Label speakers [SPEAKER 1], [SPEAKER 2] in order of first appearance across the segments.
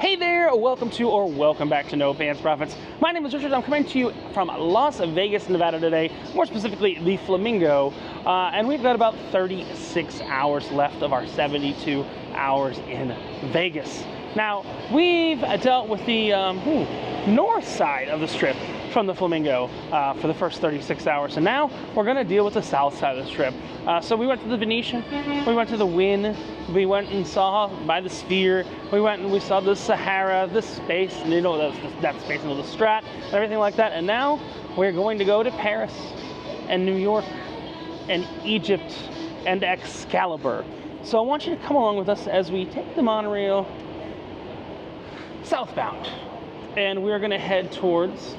[SPEAKER 1] Hey there, welcome back to No Pants Profits. My name is Richard. I'm coming to you from Las Vegas, Nevada today, more specifically the Flamingo, and we've got about 36 hours left of our 72 hours in Vegas. Now, we've dealt with the north side of the strip from the Flamingo for the first 36 hours, and now we're going to deal with the south side of the strip. So we went to the Venetian, we went to the Wynn, we went and saw by the Sphere, we went and we saw the Sahara, the space, you know, that space, you know, the Strat, and everything like that. And now we're going to go to Paris and New York and Egypt and Excalibur. So I want you to come along with us as we take the monorail southbound, and we're going to head towards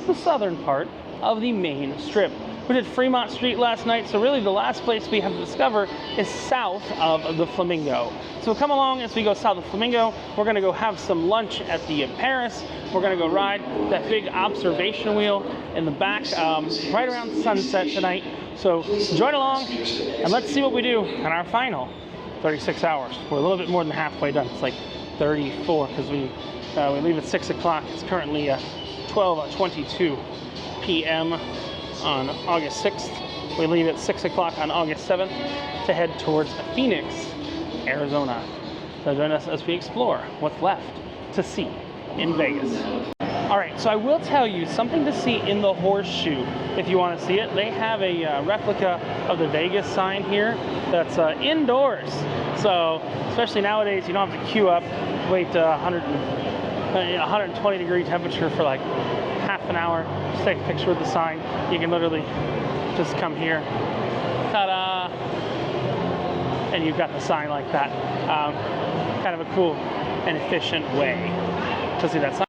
[SPEAKER 1] the southern part of the main strip. We did Fremont Street last night, so really the last place we have to discover is south of the Flamingo. So come along as we go south of the Flamingo. We're going to go have some lunch at the Paris. We're going to go ride that big observation wheel in the back right around sunset tonight. So join along and let's see what we do in our final 36 hours. We're a little bit more than halfway done. It's like 34 because we leave at 6 o'clock. It's currently 12:22 p.m. on August 6th. We leave at 6 o'clock on August 7th to head towards Phoenix, Arizona. So join us as we explore what's left to see in Vegas. All right, so I will tell you something to see in the Horseshoe if you want to see it. They have a replica of the Vegas sign here that's indoors. So especially nowadays, you don't have to queue up, wait 120 degree temperature for like half an hour. Just take a picture with the sign. You can literally just come here, ta-da, and you've got the sign like that. Kind of a cool and efficient way to see that sign.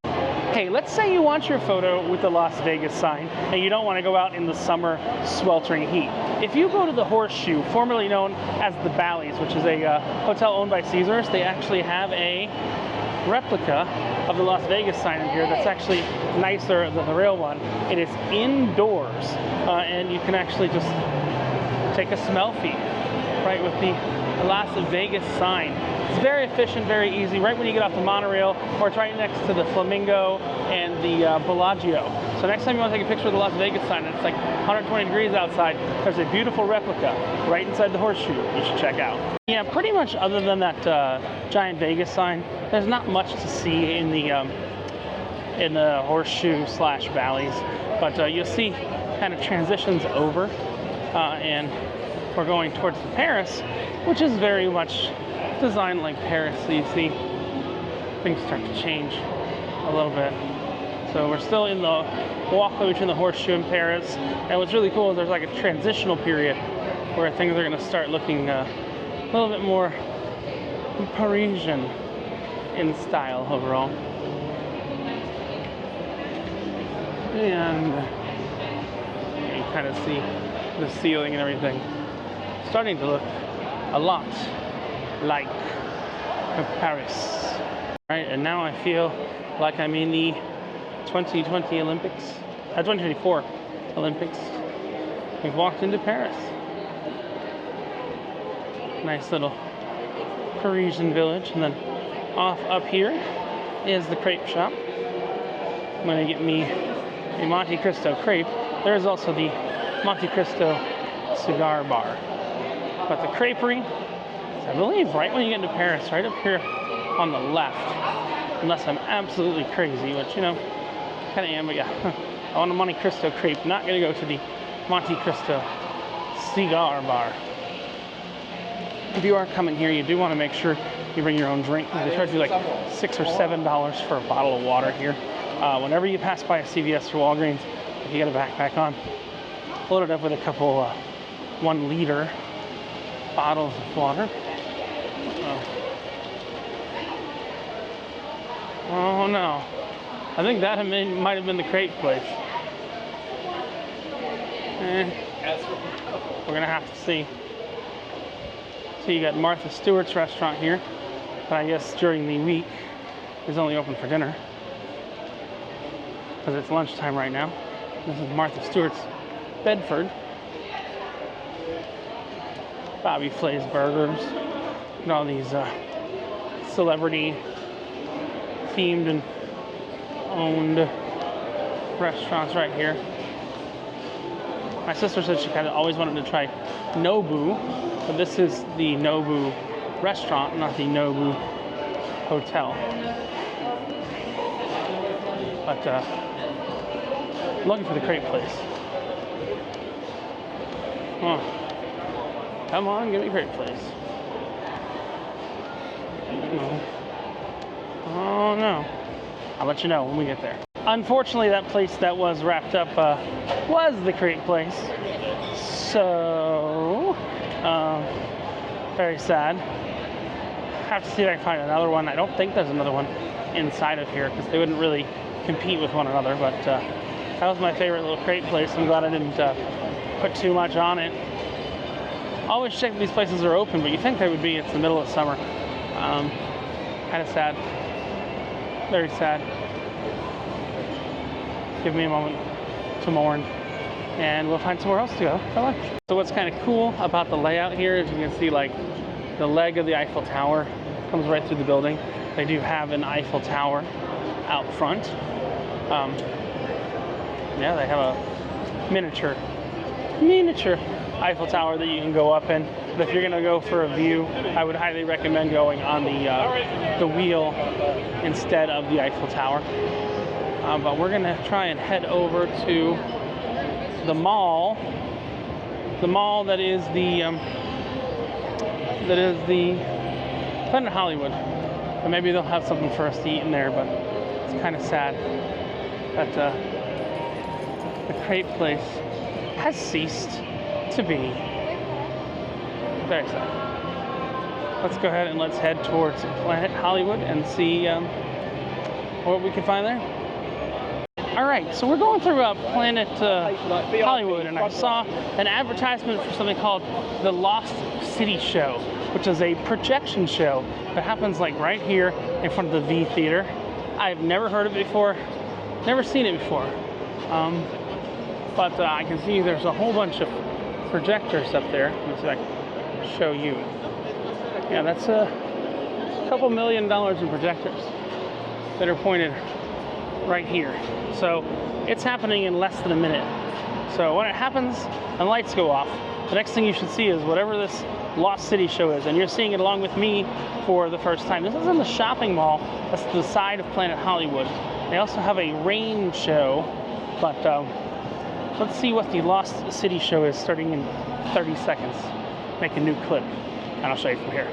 [SPEAKER 1] Hey, let's say you want your photo with the Las Vegas sign and you don't want to go out in the summer sweltering heat. If you go to the Horseshoe, formerly known as the Bally's, which is a hotel owned by Caesars, they actually have a replica of the Las Vegas sign in here that's actually nicer than the real one. It is indoors, and you can actually just take a selfie right with the Las Vegas sign. It's very efficient, very easy, right when you get off the monorail, or it's right next to the Flamingo and the Bellagio. So next time you want to take a picture of the Las Vegas sign and it's like 120 degrees outside, there's a beautiful replica right inside the Horseshoe you should check out. Yeah, pretty much other than that giant Vegas sign, there's not much to see in the Horseshoe / Bally's, but you'll see kind of transitions over, and we're going towards the Paris, which is very much designed like Paris. So you see things start to change a little bit. So we're still in the walkway between the Horseshoe and Paris, and what's really cool is there's like a transitional period where things are going to start looking a little bit more Parisian in style overall. And you can kind of see the ceiling and everything starting to look a lot like Paris. All right, and now I feel like I'm in the 2020 Olympics, 2024 Olympics. We've walked into Paris. Nice little Parisian village, and then off up here is the crepe shop. I'm gonna get me a Monte Cristo crepe. There's also the Monte Cristo cigar bar. But the creperie, I believe, right when you get into Paris, right up here on the left, unless I'm absolutely crazy, which, you know, kind of am, but yeah. I want a Monte Cristo crepe, not going to go to the Monte Cristo cigar bar. If you are coming here, you do want to make sure you bring your own drink. They charge you like $6 or $7 for a bottle of water here. Whenever you pass by a CVS or Walgreens, if you got a backpack on, load it up with a couple 1 liter bottles of water. Oh no, I think that might have been the crepe place. We're gonna have to see. So you got Martha Stewart's restaurant here, but I guess during the week is only open for dinner because it's lunchtime right now. This is Martha Stewart's Bedford. Bobby Flay's Burgers, and all these celebrity themed and owned restaurants right here. My sister said she kind of always wanted to try Nobu, but this is the Nobu restaurant, not the Nobu hotel. But I'm looking for the crepe place. Oh, come on, give me crepe place. No. Oh no. I'll let you know when we get there. Unfortunately, that place that was wrapped up was the crepe place. So, very sad. Have to see if I can find another one. I don't think there's another one inside of here because they wouldn't really compete with one another. But that was my favorite little crepe place. I'm glad I didn't put too much on it. Always check if these places are open, but you think they would be. It's the middle of summer. Kind of sad. Very sad. Give me a moment to mourn, and we'll find somewhere else to go for lunch. So what's kind of cool about the layout here is you can see like the leg of the Eiffel Tower comes right through the building. They do have an Eiffel Tower out front. Yeah, they have a miniature Eiffel Tower that you can go up in. But if you're gonna go for a view, I would highly recommend going on the wheel instead of the Eiffel Tower. But we're gonna try and head over to the mall that is the Planet Hollywood. And maybe they'll have something for us to eat in there, but it's kind of sad that the crepe place has ceased to be. Very sad. Let's go ahead and let's head towards Planet Hollywood and see what we can find there. All right, so we're going through Planet Hollywood, and I saw an advertisement for something called the Lost City Show, which is a projection show that happens like right here in front of the V Theater. I've never heard of it before, never seen it before, but I can see there's a whole bunch of projectors up there. Let me see if I can show you. Yeah, that's a couple $1 million in projectors that are pointed right here. So it's happening in less than a minute. So when it happens and lights go off, the next thing you should see is whatever this Lost City Show is, and you're seeing it along with me for the first time. This is in the shopping mall. That's the side of Planet Hollywood. They also have a rain show, but let's see what the Lost City Show is starting in 30 seconds. Make a new clip, and I'll show you from here.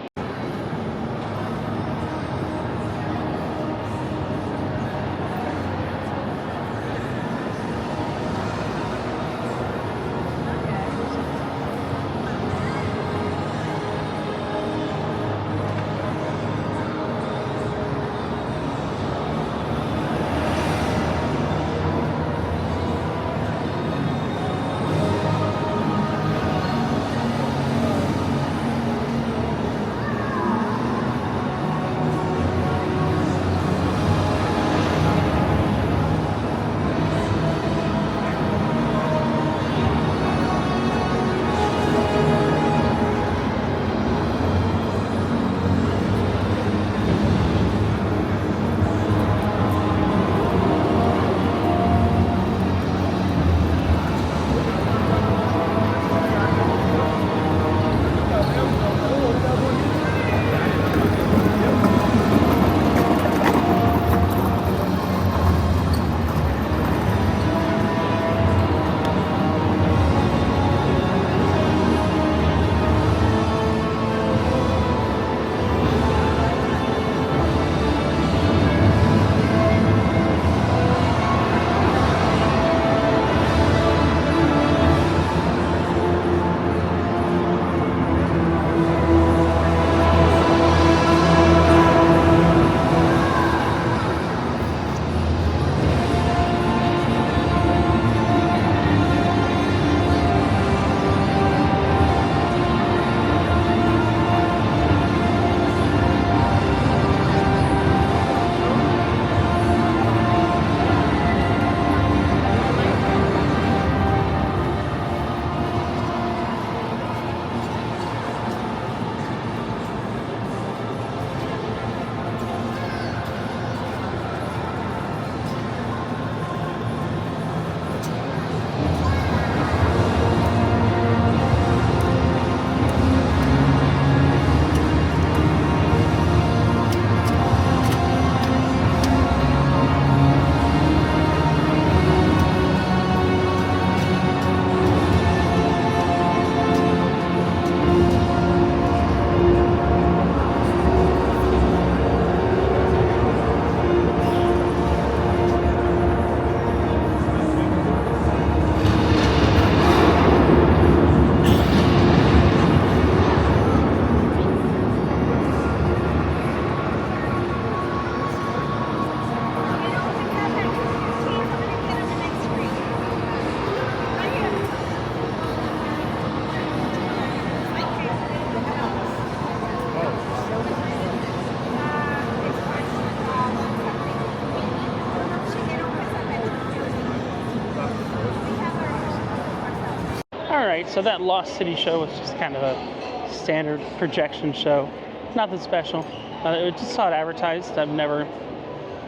[SPEAKER 1] Alright, so that Lost City show was just kind of a standard projection show. Nothing special. I just saw it advertised. I've never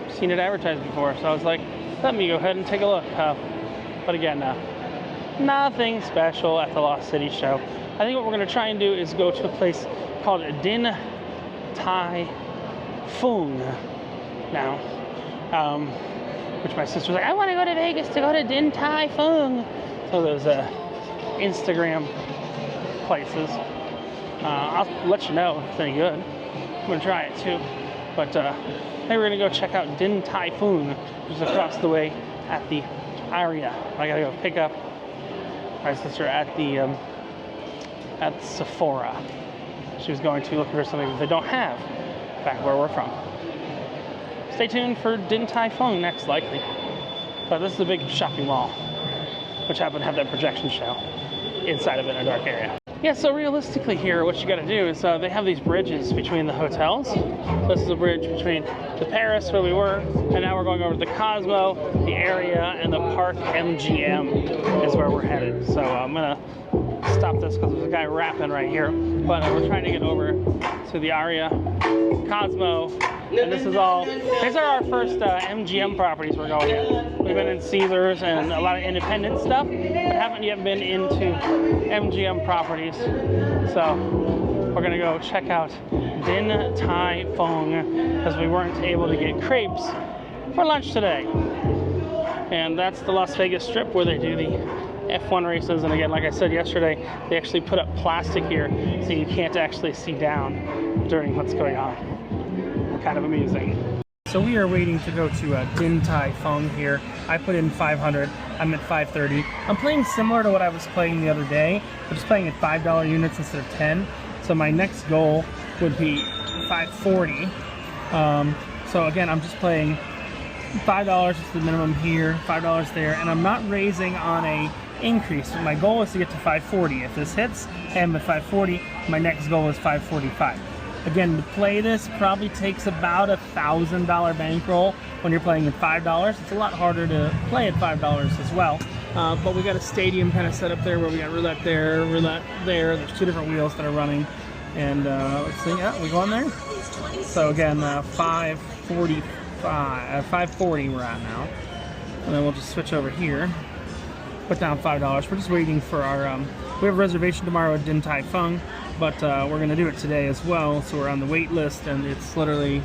[SPEAKER 1] seen it advertised before, so I was like, let me go ahead and take a look. But again, nothing special at the Lost City show. I think what we're going to try and do is go to a place called Din Tai Fung now, which my sister's like, I want to go to Vegas to go to Din Tai Fung. So those Instagram places. I'll let you know if it's any good. I'm going to try it too. But I think we're going to go check out Din Tai Fung, which is across the way at the Aria. I got to go pick up my sister at the Sephora. She was going to look for something that they don't have back where we're from. Stay tuned for Din Tai Fung next, likely. But this is a big shopping mall, which happened to have that projection show inside of it in a dark area. Yeah, so realistically here, what you gotta do is they have these bridges between the hotels. This is a bridge between the Paris, where we were, and now we're going over to the Cosmo, the Aria, and the Park MGM is where we're headed. So I'm gonna stop this because there's a guy rapping right here. But we're trying to get over to the Aria, Cosmo, and this is all, these are our first MGM properties we're going in. We've been in Caesars and a lot of independent stuff, but haven't yet been into MGM properties. So we're gonna go check out Din Tai Fung because we weren't able to get crepes for lunch today. And that's the Las Vegas Strip where they do the F1 races. And again, like I said yesterday, they actually put up plastic here so you can't actually see down during what's going on. Kind of amusing. So we are waiting to go to Din Tai Fung here. I put in 500. I'm at 530. I'm playing similar to what I was playing the other day. I'm just playing at $5 units instead of 10. So my next goal would be 540. So again, I'm just playing $5 is the minimum here, $5 there, and I'm not raising on a increase. My goal is to get to 540. If this hits, I'm at 540. My next goal is 545. Again, to play this probably takes about $1,000 bankroll when you're playing at $5. It's a lot harder to play at $5 as well. But we got a stadium kind of set up there where we got roulette there, roulette there. There's two different wheels that are running. And let's see, yeah, we go on there. So again, 540 we're at now. And then we'll just switch over here. Put down $5. We're just waiting for our, we have a reservation tomorrow at Din Tai Fung, but we're gonna do it today as well. So we're on the wait list, and it's literally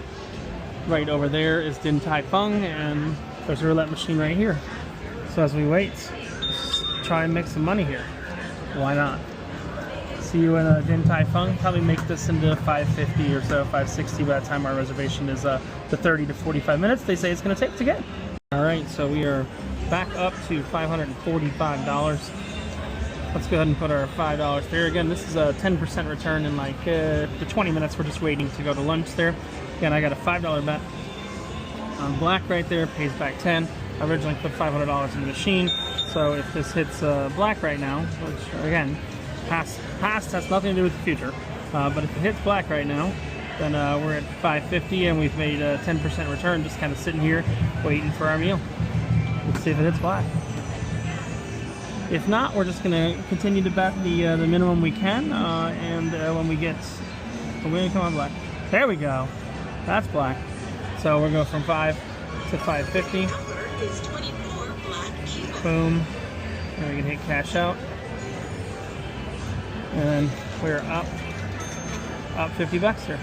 [SPEAKER 1] right over there is Din Tai Fung, and there's a roulette machine right here. So as we wait, try and make some money here. Why not? See you in Din Tai Fung. Probably make this into 550 or so, 560 by the time our reservation is the 30 to 45 minutes they say it's gonna take to get. All right, so we are back up to $545. Let's go ahead and put our $5 there. Again, this is a 10% return in like the 20 minutes. We're just waiting to go to lunch there. Again, I got a $5 bet on black right there, pays back 10. I originally put $500 in the machine. So if this hits black right now, which again, past has nothing to do with the future, but if it hits black right now, then we're at 550 and we've made a 10% return, just kind of sitting here waiting for our meal. Let's see if it hits black. If not, we're just going to continue to bet the minimum we can, and when we get, we're going to come on black. There we go. That's black. So we're going from 5 to 550. Boom. And we can hit cash out. And we're up $50 here.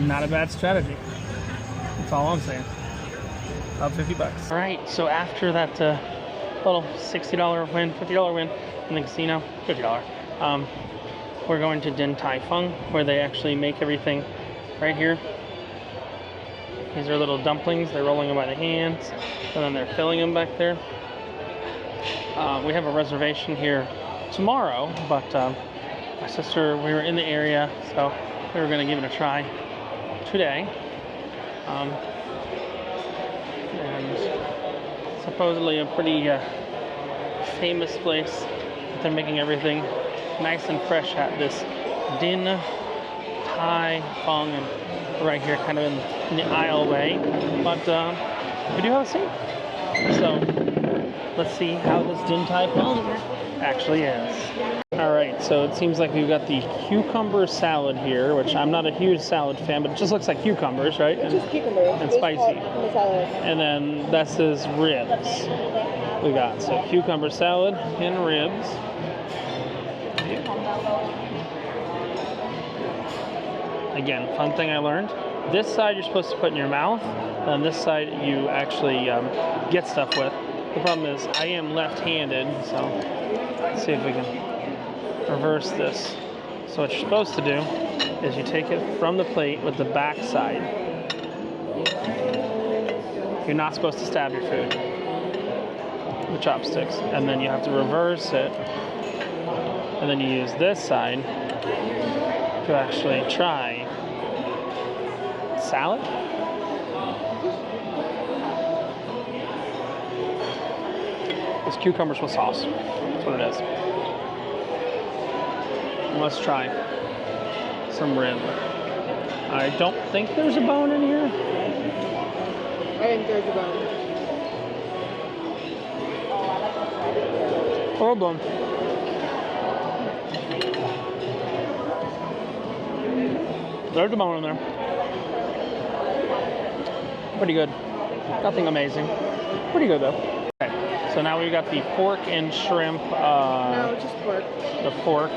[SPEAKER 1] Not a bad strategy. That's all I'm saying. Up $50. All right, so after that little $60 win, $50 win in the casino, $50, we're going to Din Tai Fung, where they actually make everything right here. These are little dumplings. They're rolling them by the hands, and then they're filling them back there. We have a reservation here tomorrow, but my sister, we were in the area, so we were going to give it a try today. And supposedly a pretty famous place. They're making everything nice and fresh at this Din Tai Fung, and right here kind of in the aisleway, but we do have a seat. So let's see how this Din Tai Fung actually is. All right, so it seems like we've got the cucumber salad here, which I'm not a huge salad fan, but it just looks like cucumbers, right?
[SPEAKER 2] It's just cucumbers.
[SPEAKER 1] And spicy.
[SPEAKER 2] Salad.
[SPEAKER 1] And then this is ribs. We got so cucumber salad and ribs. Again, fun thing I learned. This side you're supposed to put in your mouth, and this side you actually get stuff with. The problem is I am left-handed, so let's see if we can reverse this. So what you're supposed to do is you take it from the plate with the back side. You're not supposed to stab your food with chopsticks, and then you have to reverse it, and then you use this side to actually try salad. It's cucumbers with sauce. That's what it is. Let's try some rib. I don't think there's a bone in here.
[SPEAKER 2] I think there's a bone.
[SPEAKER 1] Hold on. There's a bone in there. Pretty good. Nothing amazing. Pretty good though. Okay, so now we've got the pork and shrimp.
[SPEAKER 2] No, it's just pork.
[SPEAKER 1] The pork.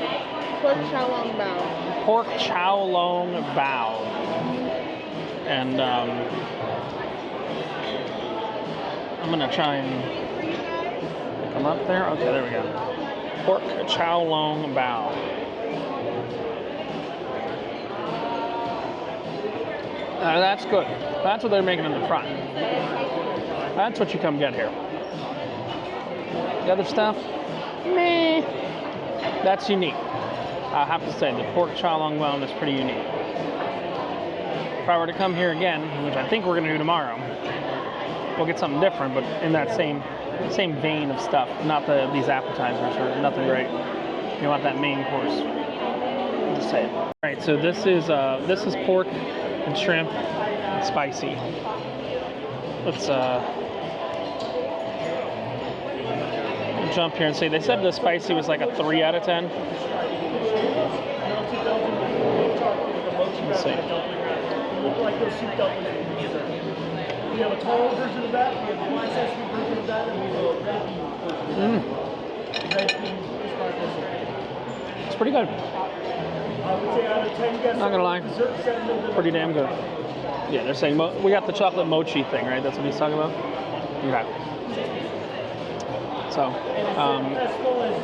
[SPEAKER 2] Pork chow long bao.
[SPEAKER 1] Pork chow long bao. And I'm gonna try and come up there. Okay, there we go. Pork chow long bao. That's good. That's what they're making in the front. That's what you come get here. The other stuff, meh. That's unique. I have to say, the pork chow long bao is pretty unique. If I were to come here again, which I think we're going to do tomorrow, we'll get something different, but in that same vein of stuff. Not these appetizers or nothing great. You want that main course. Just say it. All right, so this is pork and shrimp and spicy. Let's jump here and say they said the spicy was like a 3 out of 10. Let's see.
[SPEAKER 3] We have a tall version of that, we have a wide sesame version of that, and we have a red bean.
[SPEAKER 1] It's pretty good.
[SPEAKER 3] I would say out of 10, you guys
[SPEAKER 1] Not gonna lie, pretty damn good. Yeah, they're saying we got the chocolate mochi thing, right? That's what he's talking about. Okay. So,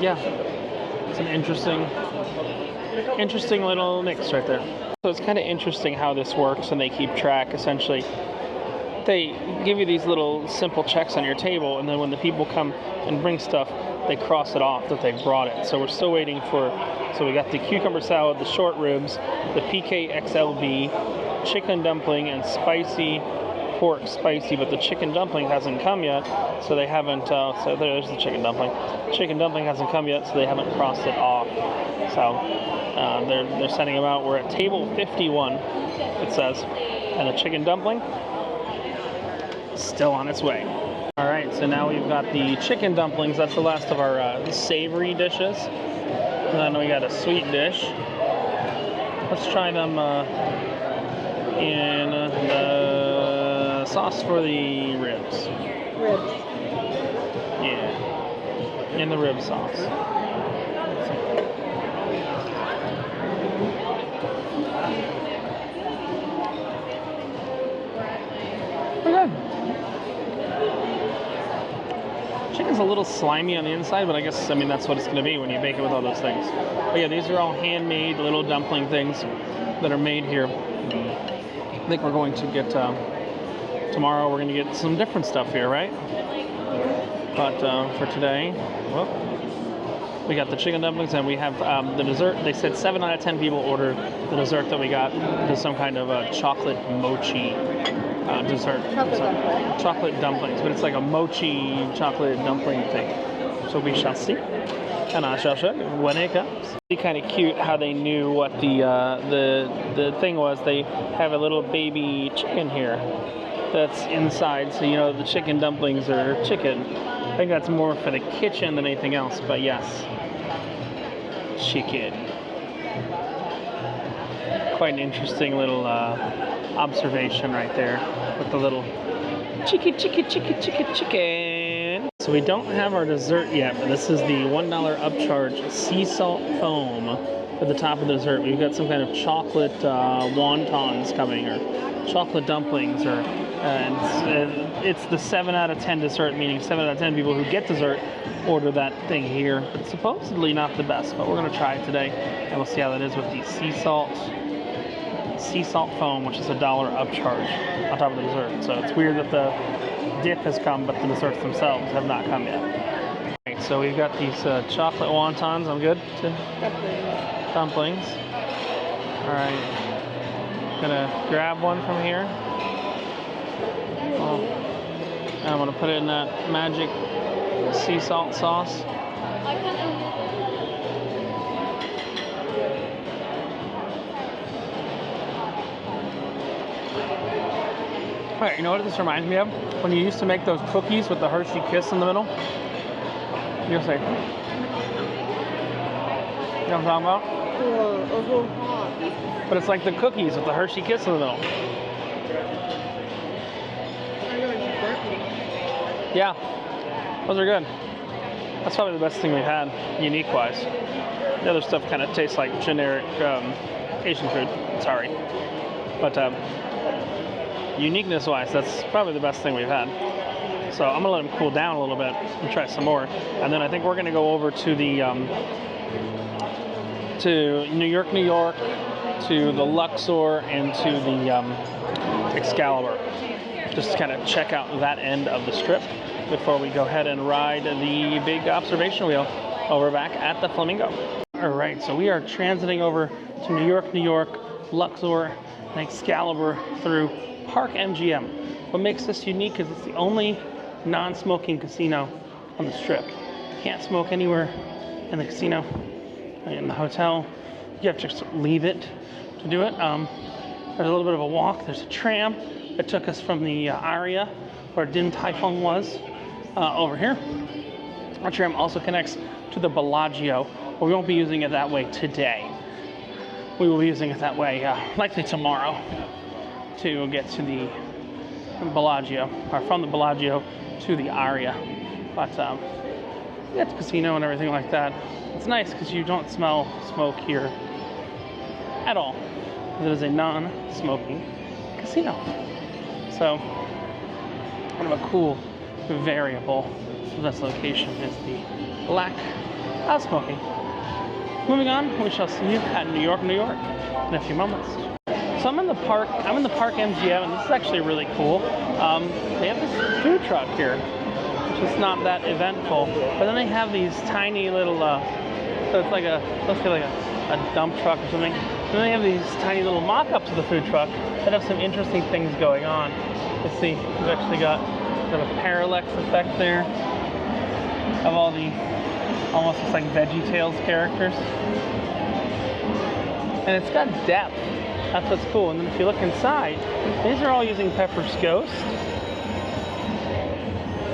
[SPEAKER 1] yeah, it's an interesting little mix right there. So it's kind of interesting how this works, and they keep track. Essentially, they give you these little simple checks on your table, and then when the people come and bring stuff, they cross it off that they've brought it. So we're still waiting for. So we got the cucumber salad, the short ribs, the PK XLB, chicken dumpling, and spicy pork spicy, but the chicken dumpling hasn't come yet, so they haven't. So there's the chicken dumpling. Chicken dumpling hasn't come yet, so they haven't crossed it off. So they're sending them out. We're at table 51, it says, and the chicken dumpling is still on its way. All right, so now we've got the chicken dumplings. That's the last of our savory dishes. And then we got a sweet dish. Let's try them in the sauce for the ribs.
[SPEAKER 2] Ribs.
[SPEAKER 1] Yeah, in the rib sauce. Okay. Chicken's a little slimy on the inside, but I guess, that's what it's going to be when you bake it with all those things. But yeah, these are all handmade little dumpling things that are made here. I think we're going to get, tomorrow we're going to get some different stuff here, right? But for today, well, we got the chicken dumplings, and we have the dessert. They said 7 out of 10 people ordered the dessert that we got. There's some kind of chocolate mochi dessert. Chocolate dumplings, but it's like a mochi chocolate dumpling thing. So we shall see. And I shall show you when it comes. It's kind of cute how they knew what the thing was. They have a little baby chicken here. that's inside. So you know the chicken dumplings are chicken. I think that's more for the kitchen than anything else, but yes, chicken. Quite an interesting little observation right there with the little chicken. So we don't have our dessert yet, but this is the $1 upcharge sea salt foam at the top of the dessert. We've got some kind of chocolate wontons coming, or chocolate dumplings, or it's the 7 out of 10 dessert, meaning 7 out of 10 people who get dessert order that thing here. It's supposedly not the best, but we're going to try it today, and we'll see how that is with the sea salt foam, which is $1 upcharge on top of the dessert. So it's weird that the dip has come, but the desserts themselves have not come yet. Right, so we've got these chocolate wontons. I'm good. Dumplings. All right. Gonna grab one from here. And I'm gonna put it in that magic sea salt sauce. Alright, you know what this reminds me of? When you used to make those cookies with the Hershey Kiss in the middle. You'll say. You know what I'm talking about?
[SPEAKER 2] Hot.
[SPEAKER 1] But it's like the cookies with the Hershey Kiss in the middle. Yeah, those are good. That's probably the best thing we've had, unique-wise. The other stuff kind of tastes like generic Asian food. Sorry. But uniqueness-wise, that's probably the best thing we've had. So I'm gonna let them cool down a little bit and try some more. And then I think we're gonna go over to the to New York, to the Luxor, and to the Excalibur. Just to kind of check out that end of the strip before we go ahead and ride the big observation wheel over back at the Flamingo. All right, so we are transiting over to New York, Luxor, and Excalibur through Park MGM. What makes this unique is it's the only non-smoking casino on the strip. You can't smoke anywhere in the casino, in the hotel. You have to just leave it to do it. There's a little bit of a walk. There's a tram that took us from the Aria, where Din Tai Fung was, over here. Our tram also connects to the Bellagio, but we won't be using it that way today. We will be using it that way likely tomorrow to get to the Bellagio, or from the Bellagio to the Aria. But we got the casino and everything like that. It's nice because you don't smell smoke here at all. It is a non-smoking casino. So, kind of a cool variable of this location is the lack of smoking. Moving on, we shall see you at New York, in a few moments. So I'm in the park MGM, and this is actually really cool. They have this food truck here, which is not that eventful, but then they have these tiny little, so it's like let's say like a dump truck or something. And then they have these tiny little mock-ups of the food truck that have some interesting things going on. Let's see, we've actually got sort of a parallax effect there of all the almost just like VeggieTales characters. And it's got depth. That's what's cool. And then if you look inside, these are all using Pepper's Ghost.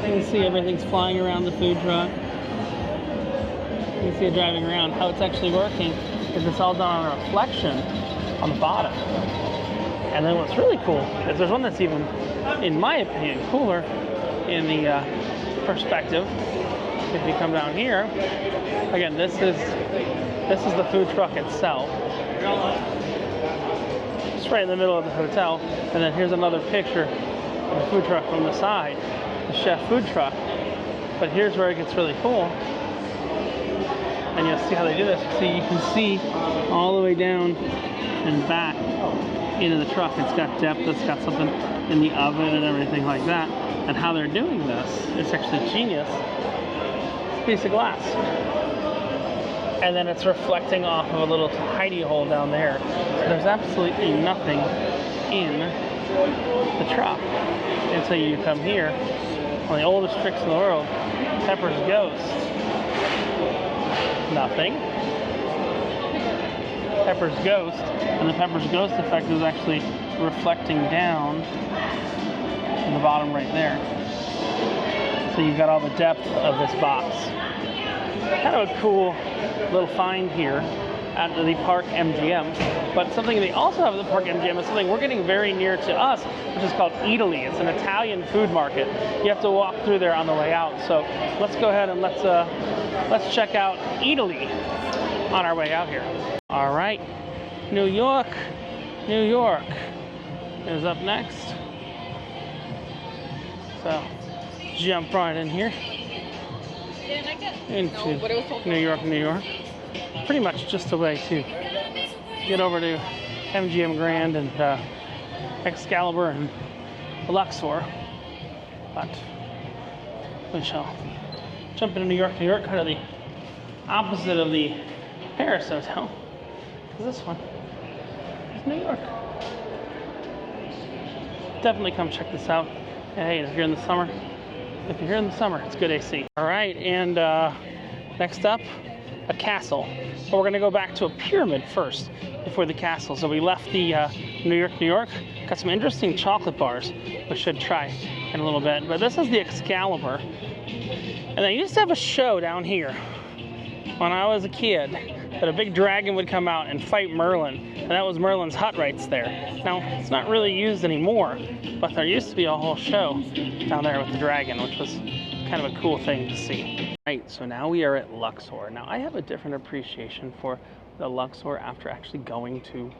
[SPEAKER 1] You can see everything's flying around the food truck. You can see it driving around. How it's actually working is it's all done on a reflection on the bottom. And then what's really cool is there's one that's even, in my opinion, cooler in the perspective. If you come down here, again, this is the food truck itself. It's right in the middle of the hotel, and then here's another picture of the food truck from the side, the chef food truck. But here's where it gets really cool, and you'll see how they do this. See, you can see all the way down and back into the truck. It's got depth. It's got something in the oven and everything like that. And how they're doing this, it's actually genius. Piece of glass, and then it's reflecting off of a little hidey hole down there. So there's absolutely nothing in the truck until you come here. One of the oldest tricks in the world, Pepper's Ghost. Nothing. Pepper's Ghost, and the Pepper's Ghost effect is actually reflecting down in the bottom right there. So you've got all the depth of this box. Kind of a cool little find here at the Park MGM. But something they also have at the Park MGM is something we're getting very near to us, which is called Italy. It's an Italian food market. You have to walk through there on the way out. So let's go ahead and let's check out Italy on our way out here. All right, New York is up next. So jump right in here into New York. Pretty much just a way to get over to MGM Grand and Excalibur and Luxor. But we shall jump into New York, kind of the opposite of the Paris hotel. Because this one is New York. Definitely come check this out. And hey, if you're in the summer, it's good AC. All right, and next up, a castle. But we're gonna go back to a pyramid first before the castle. So we left the New York. Got some interesting chocolate bars we should try in a little bit. But this is the Excalibur. And they used to have a show down here when I was a kid that a big dragon would come out and fight Merlin. And that was Merlin's hut right there. Now, it's not really used anymore, but there used to be a whole show down there with the dragon, which was kind of a cool thing to see. Right, so now we are at Luxor. Now, I have a different appreciation for the Luxor after actually going to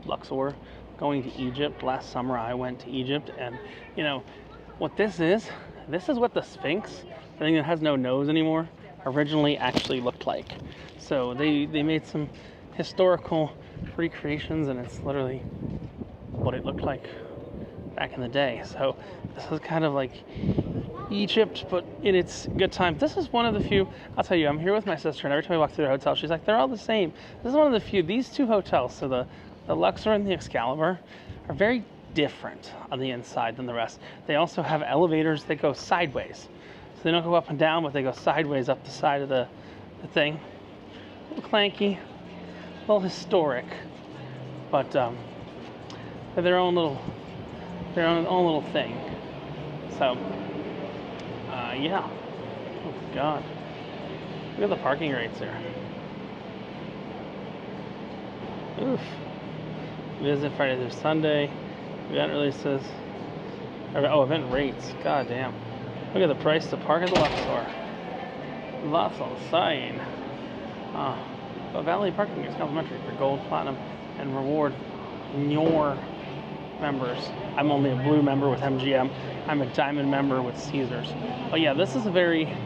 [SPEAKER 1] Luxor, going to Egypt. Last summer, I went to Egypt, and you know what this is what the Sphinx, the thing that has no nose anymore, originally actually looked like. So they made some historical recreations, and it's literally what it looked like back in the day. So this is kind of like Egypt, but in its good time. This is one of the few, I'll tell you, I'm here with my sister, and every time we walk through the hotel, she's like, they're all the same. This is one of the few, these two hotels, so the Luxor and the Excalibur, are very different on the inside than the rest. They also have elevators that go sideways. So they don't go up and down, but they go sideways up the side of the thing. A little clanky, a little historic, but they're their own little thing. So, yeah. Oh God. Look at the parking rates there. Oof. Visit Friday through Sunday. Event releases. Oh, event rates. God damn. Look at the price to park at the Luxor. Lots on sign. But valet parking is complimentary for gold, platinum, and reward your members. I'm only a blue member with MGM. I'm a diamond member with Caesars. But yeah, this is a very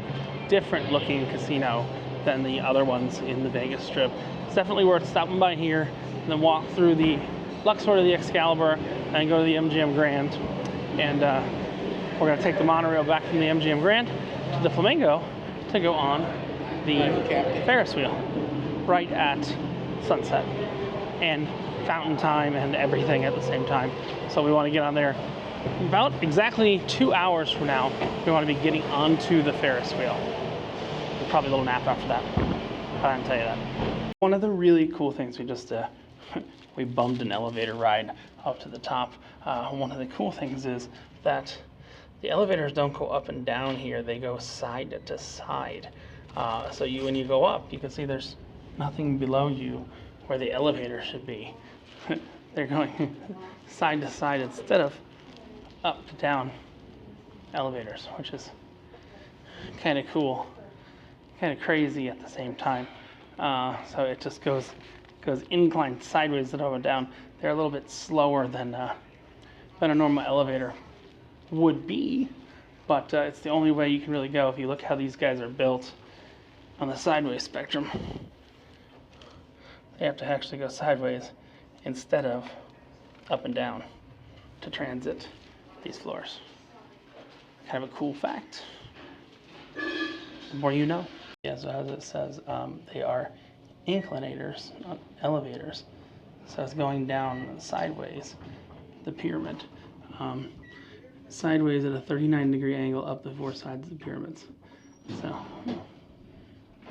[SPEAKER 1] different looking casino than the other ones in the Vegas Strip. It's definitely worth stopping by here and then walk through the Luxor to the Excalibur and go to the MGM Grand. And we're going to take the monorail back from the MGM Grand to the Flamingo to go on the Ferris wheel right at sunset and fountain time and everything at the same time. So we want to get on there about exactly 2 hours from now. We want to be getting onto the Ferris wheel. Probably a little nap after that, but I didn't tell you that. One of the really cool things we just we bummed an elevator ride up to the top. One of the cool things is that the elevators don't go up and down here, they go side to side. So when you go up, you can see there's nothing below you where the elevator should be. They're going side to side instead of up to down elevators, which is kind of cool, kind of crazy at the same time. So it just goes inclined sideways and up and down. They're a little bit slower than a normal elevator would be, but it's the only way you can really go. If you look how these guys are built on the sideways spectrum, they have to actually go sideways instead of up and down to transit these floors. Kind of a cool fact. The more you know. Yeah, so as it says, they are inclinators, not elevators. So it's going down sideways, the pyramid. Sideways at a 39-degree angle up the four sides of the pyramids. So,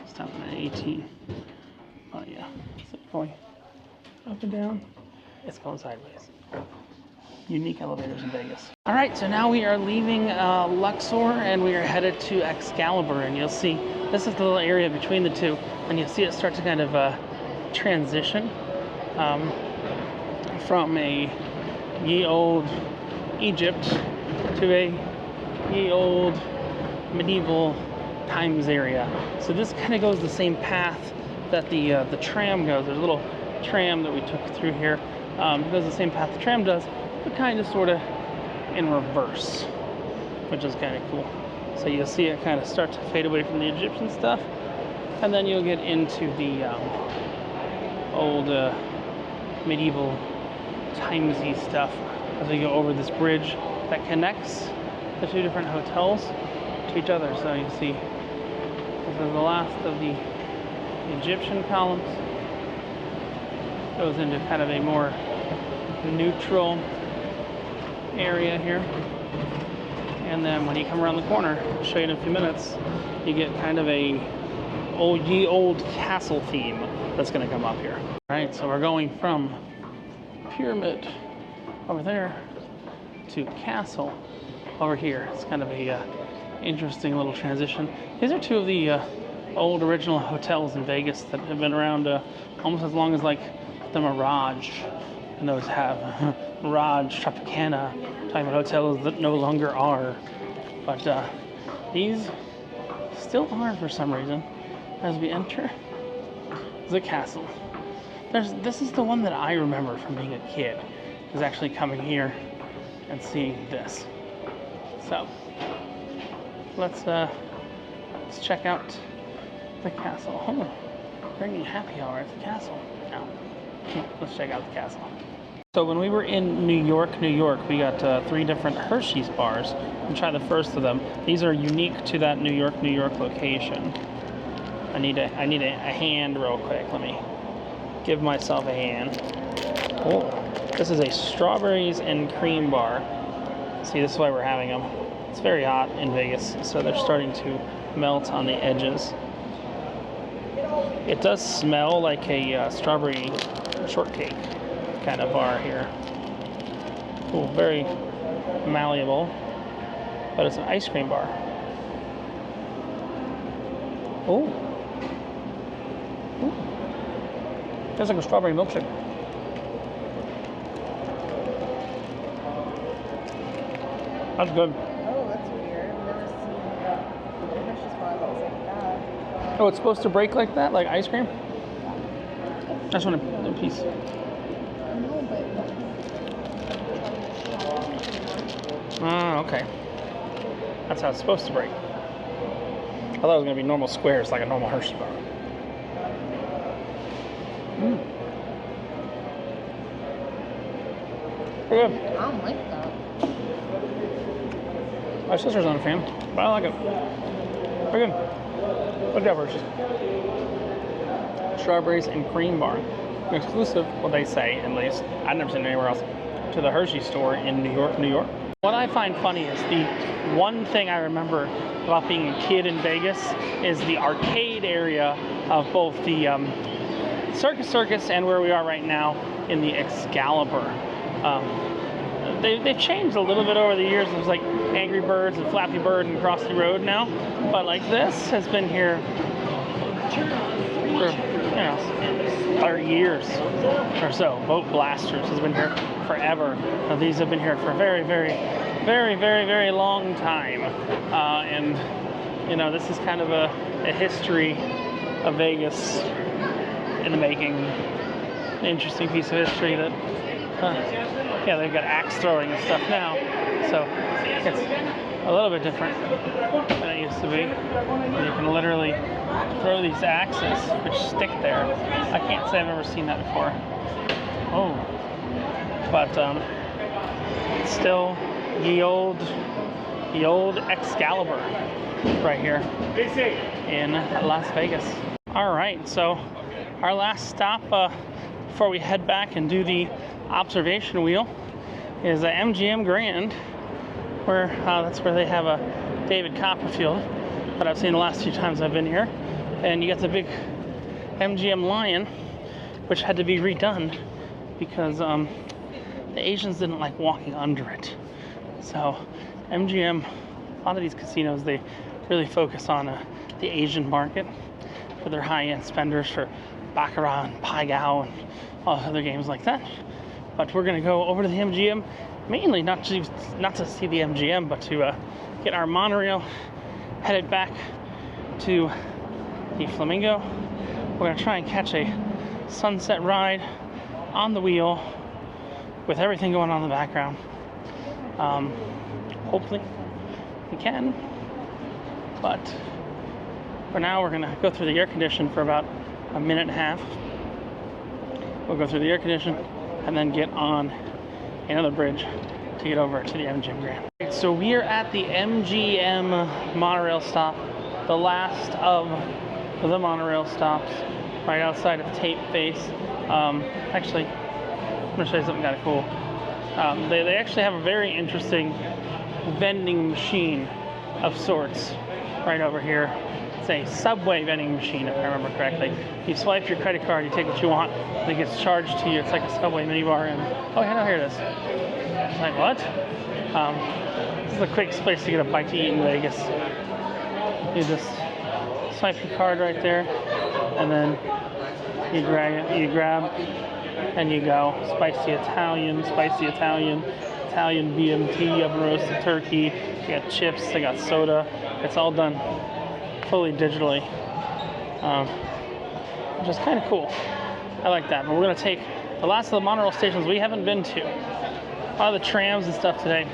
[SPEAKER 1] stopping at 18. Oh yeah, so going up and down, it's going sideways. unique elevators in Vegas. All right, so now we are leaving Luxor and we are headed to Excalibur, and you'll see this is the little area between the two, and you'll see it start to kind of transition from a ye old Egypt to a ye old medieval times area. So this kind of goes the same path that the tram goes. There's a little tram that we took through here. It goes the same path the tram does, but kind of sort of in reverse, which is kind of cool. So you'll see it kind of start to fade away from the Egyptian stuff, and then you'll get into the old medieval timesy stuff as we go over this bridge that connects the two different hotels to each other. So you see this is the last of the Egyptian columns. Goes into kind of a more neutral area here. And then when you come around the corner, I'll show you in a few minutes, you get kind of a ye old castle theme that's going to come up here. All right, so we're going from pyramid over there to castle over here. It's kind of a interesting little transition. These are two of the old original hotels in Vegas that have been around almost as long as like the Mirage, and those have Mirage, Tropicana type of hotels that no longer are. But these still are for some reason. As we enter the castle, this is the one that I remember from being a kid, is actually coming here and seeing this. So let's check out the castle. Oh, bringing happy hour at the castle. Now, let's check out the castle. So when we were in New York, we got 3 different Hershey's bars. We'll try the first of them. These are unique to that New York location. I need a hand real quick. Let me give myself a hand. Oh, this is a strawberries and cream bar. See, this is why we're having them. It's very hot in Vegas, so they're starting to melt on the edges. It does smell like a strawberry shortcake kind of bar here. Cool, very malleable, but it's an ice cream bar. Oh. Tastes like a strawberry milkshake. That's good.
[SPEAKER 2] Oh, that's weird. I've never seen a Hershey's bar that was like that.
[SPEAKER 1] Oh, it's supposed to break like that, like ice cream? I just want a piece.
[SPEAKER 2] No, but
[SPEAKER 1] Ah, okay. That's how it's supposed to break. I thought it was going to be normal squares, like a normal Hershey bar. Pretty good.
[SPEAKER 2] I don't like that.
[SPEAKER 1] My sister's not a fan, but I like it. Pretty good. Good job, Hershey's. Strawberries and cream bar. Exclusive, well, they say, at least. I've never seen it anywhere else. To the Hershey store in New York. What I find funny is the one thing I remember about being a kid in Vegas is the arcade area of both the Circus and where we are right now in the Excalibur. They've changed a little bit over the years. There's like Angry Birds and Flappy Bird and Crossy Road now, but like this has been here for 30 years or so. Boat Blasters has been here forever. Now, these have been here for a very long time, and this is kind of a history of Vegas in the making. An interesting piece of history that they've got axe throwing and stuff now, so it's a little bit different than it used to be. You can literally throw these axes which stick there. I can't say I've ever seen that before. Oh, but it's still the old Excalibur right here in Las Vegas. All right, so our last stop before we head back and do the observation wheel is MGM Grand, where that's where they have a David Copperfield that I've seen the last few times I've been here, and you got the big MGM lion, which had to be redone because the Asians didn't like walking under it. So MGM, a lot of these casinos, they really focus on the Asian market for their high-end spenders for Baccarat and Pai Gow and all other games like that. But we're gonna go over to the MGM, mainly not to see the MGM, but to get our monorail headed back to the Flamingo. We're gonna try and catch a sunset ride on the wheel with everything going on in the background. Hopefully we can, but for now we're gonna go through the air condition for about a minute and a half. We'll go through the air condition and then get on another bridge to get over to the MGM Grand. Right, so we are at the MGM monorail stop, the last of the monorail stops, right outside of Tape Face. Actually, I'm gonna show you something kind of cool. They actually have a very interesting vending machine of sorts right over here. It's a subway vending machine, if I remember correctly. You swipe your credit card, you take what you want, and it gets charged to you. It's like a subway minibar, and oh yeah, no, here it is. It's like, what? This is the quickest place to get a bite to eat in Vegas. You just swipe your card right there, and then you grab, and you go. Spicy Italian, Italian BMT, oven roasted turkey. You got chips, they got soda. It's all done fully digitally, which is kind of cool. I like that. But we're gonna take the last of the monorail stations we haven't been to. A lot of the trams and stuff today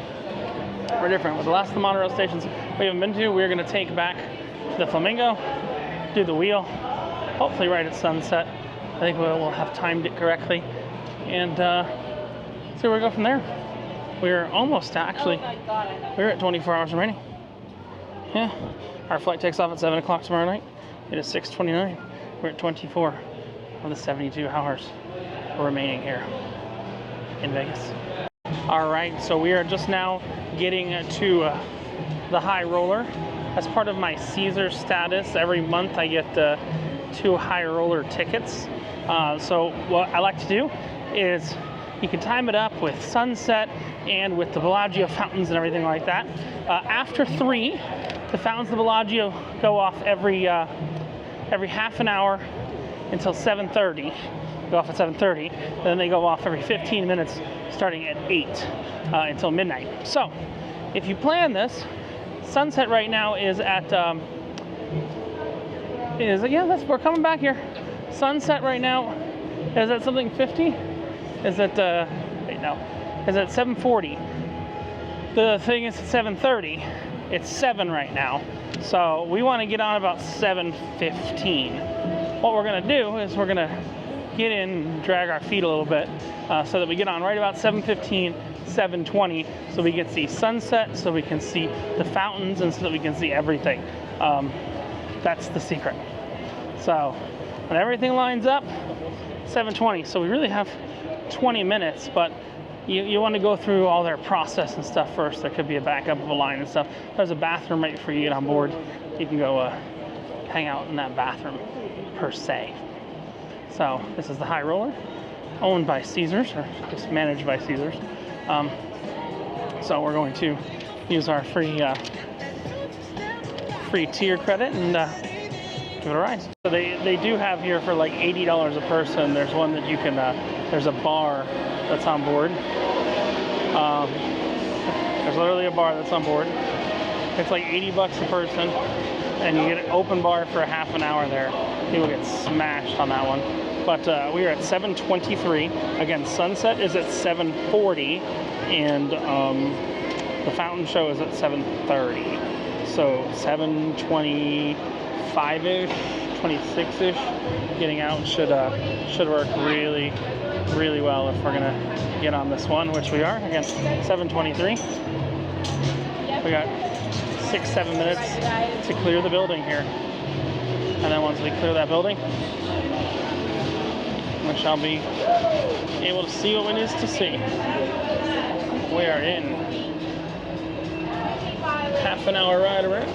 [SPEAKER 1] were different. But the last of the monorail stations we haven't been to, we're gonna take back to the Flamingo, do the wheel, hopefully right at sunset. I think we'll have timed it correctly, and see where we go from there. We're almost actually, we're at 24 hours remaining. Yeah, our flight takes off at 7 o'clock tomorrow night. It is 6:29. We're at 24 of the 72 hours remaining here in Vegas. All right, so we are just now getting to the high roller. As part of my Caesar status, every month I get 2 high roller tickets. So what I like to do is you can time it up with sunset and with the Bellagio fountains and everything like that. After 3, the fountains of the Bellagio go off every half an hour until 7:30. Go off at 7:30, and then they go off every 15 minutes starting at 8 until midnight. So if you plan this, sunset right now is at we're coming back here. Sunset right now is at something 50. Is at is at 7:40. The thing is at 7:30. It's 7 right now, so we want to get on about 7:15. What we're gonna do is we're gonna get in and drag our feet a little bit so that we get on right about 7:15, 7:20, so we can see sunset, so we can see the fountains, and so that we can see everything. That's the secret. So when everything lines up, 7:20. So we really have 20 minutes, but you want to go through all their process and stuff first. There could be a backup of a line and stuff. There's a bathroom right before you get on board. You can go hang out in that bathroom, per se. So this is the high roller, owned by Caesars, or just managed by Caesars. So we're going to use our free tier credit and give it a ride. So they do have here for like $80 a person. There's one that you can, there's a bar that's on board. There's literally a bar that's on board. It's like $80 a person, and you get an open bar for a half an hour there. People get smashed on that one. But we are at 7:23. Again, sunset is at 7:40, and the fountain show is at 7:30. So 7:25-ish, 26-ish, getting out should work really, really well if we're gonna get on this one, which we are. Again, 7:23. We got 6-7 minutes to clear the building here, and then once we clear that building, we shall be able to see what we need to see. We are in half an hour ride around.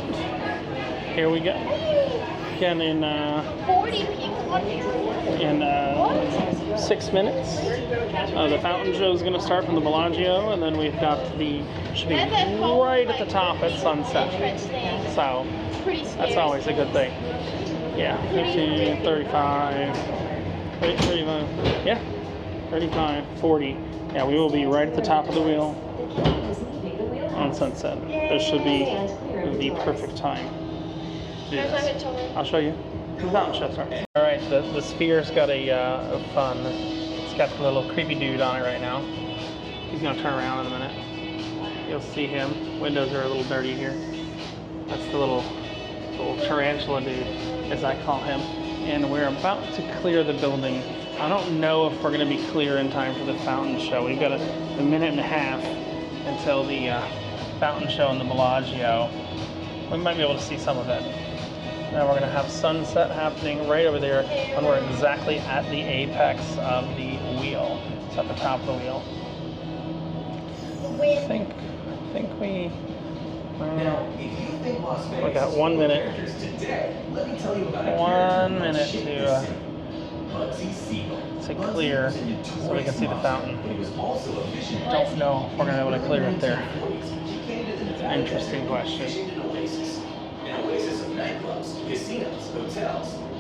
[SPEAKER 1] Here we go. Again in 6 minutes. The fountain show is going to start from the Bellagio, and then we've got should be right at the top at sunset. So that's always a good thing. Yeah, 15, 35, 35, yeah, 35, 40. Yeah, we will be right at the top of the wheel on sunset. This should be the perfect time to do this. I'll show you. The fountain show starts. All right, the sphere's got a fun. It's got the little creepy dude on it right now. He's gonna turn around in a minute. You'll see him. Windows are a little dirty here. That's the little tarantula dude, as I call him. And we're about to clear the building. I don't know if we're gonna be clear in time for the fountain show. We've got a minute and a half until the fountain show in the Bellagio. We might be able to see some of it. Now we're going to have sunset happening right over there when we're exactly at the apex of the wheel. It's at the top of the wheel. I think we got 1 minute. 1 minute to clear so we can see the fountain. Don't know if we're going to be able to clear it there. It's an interesting question.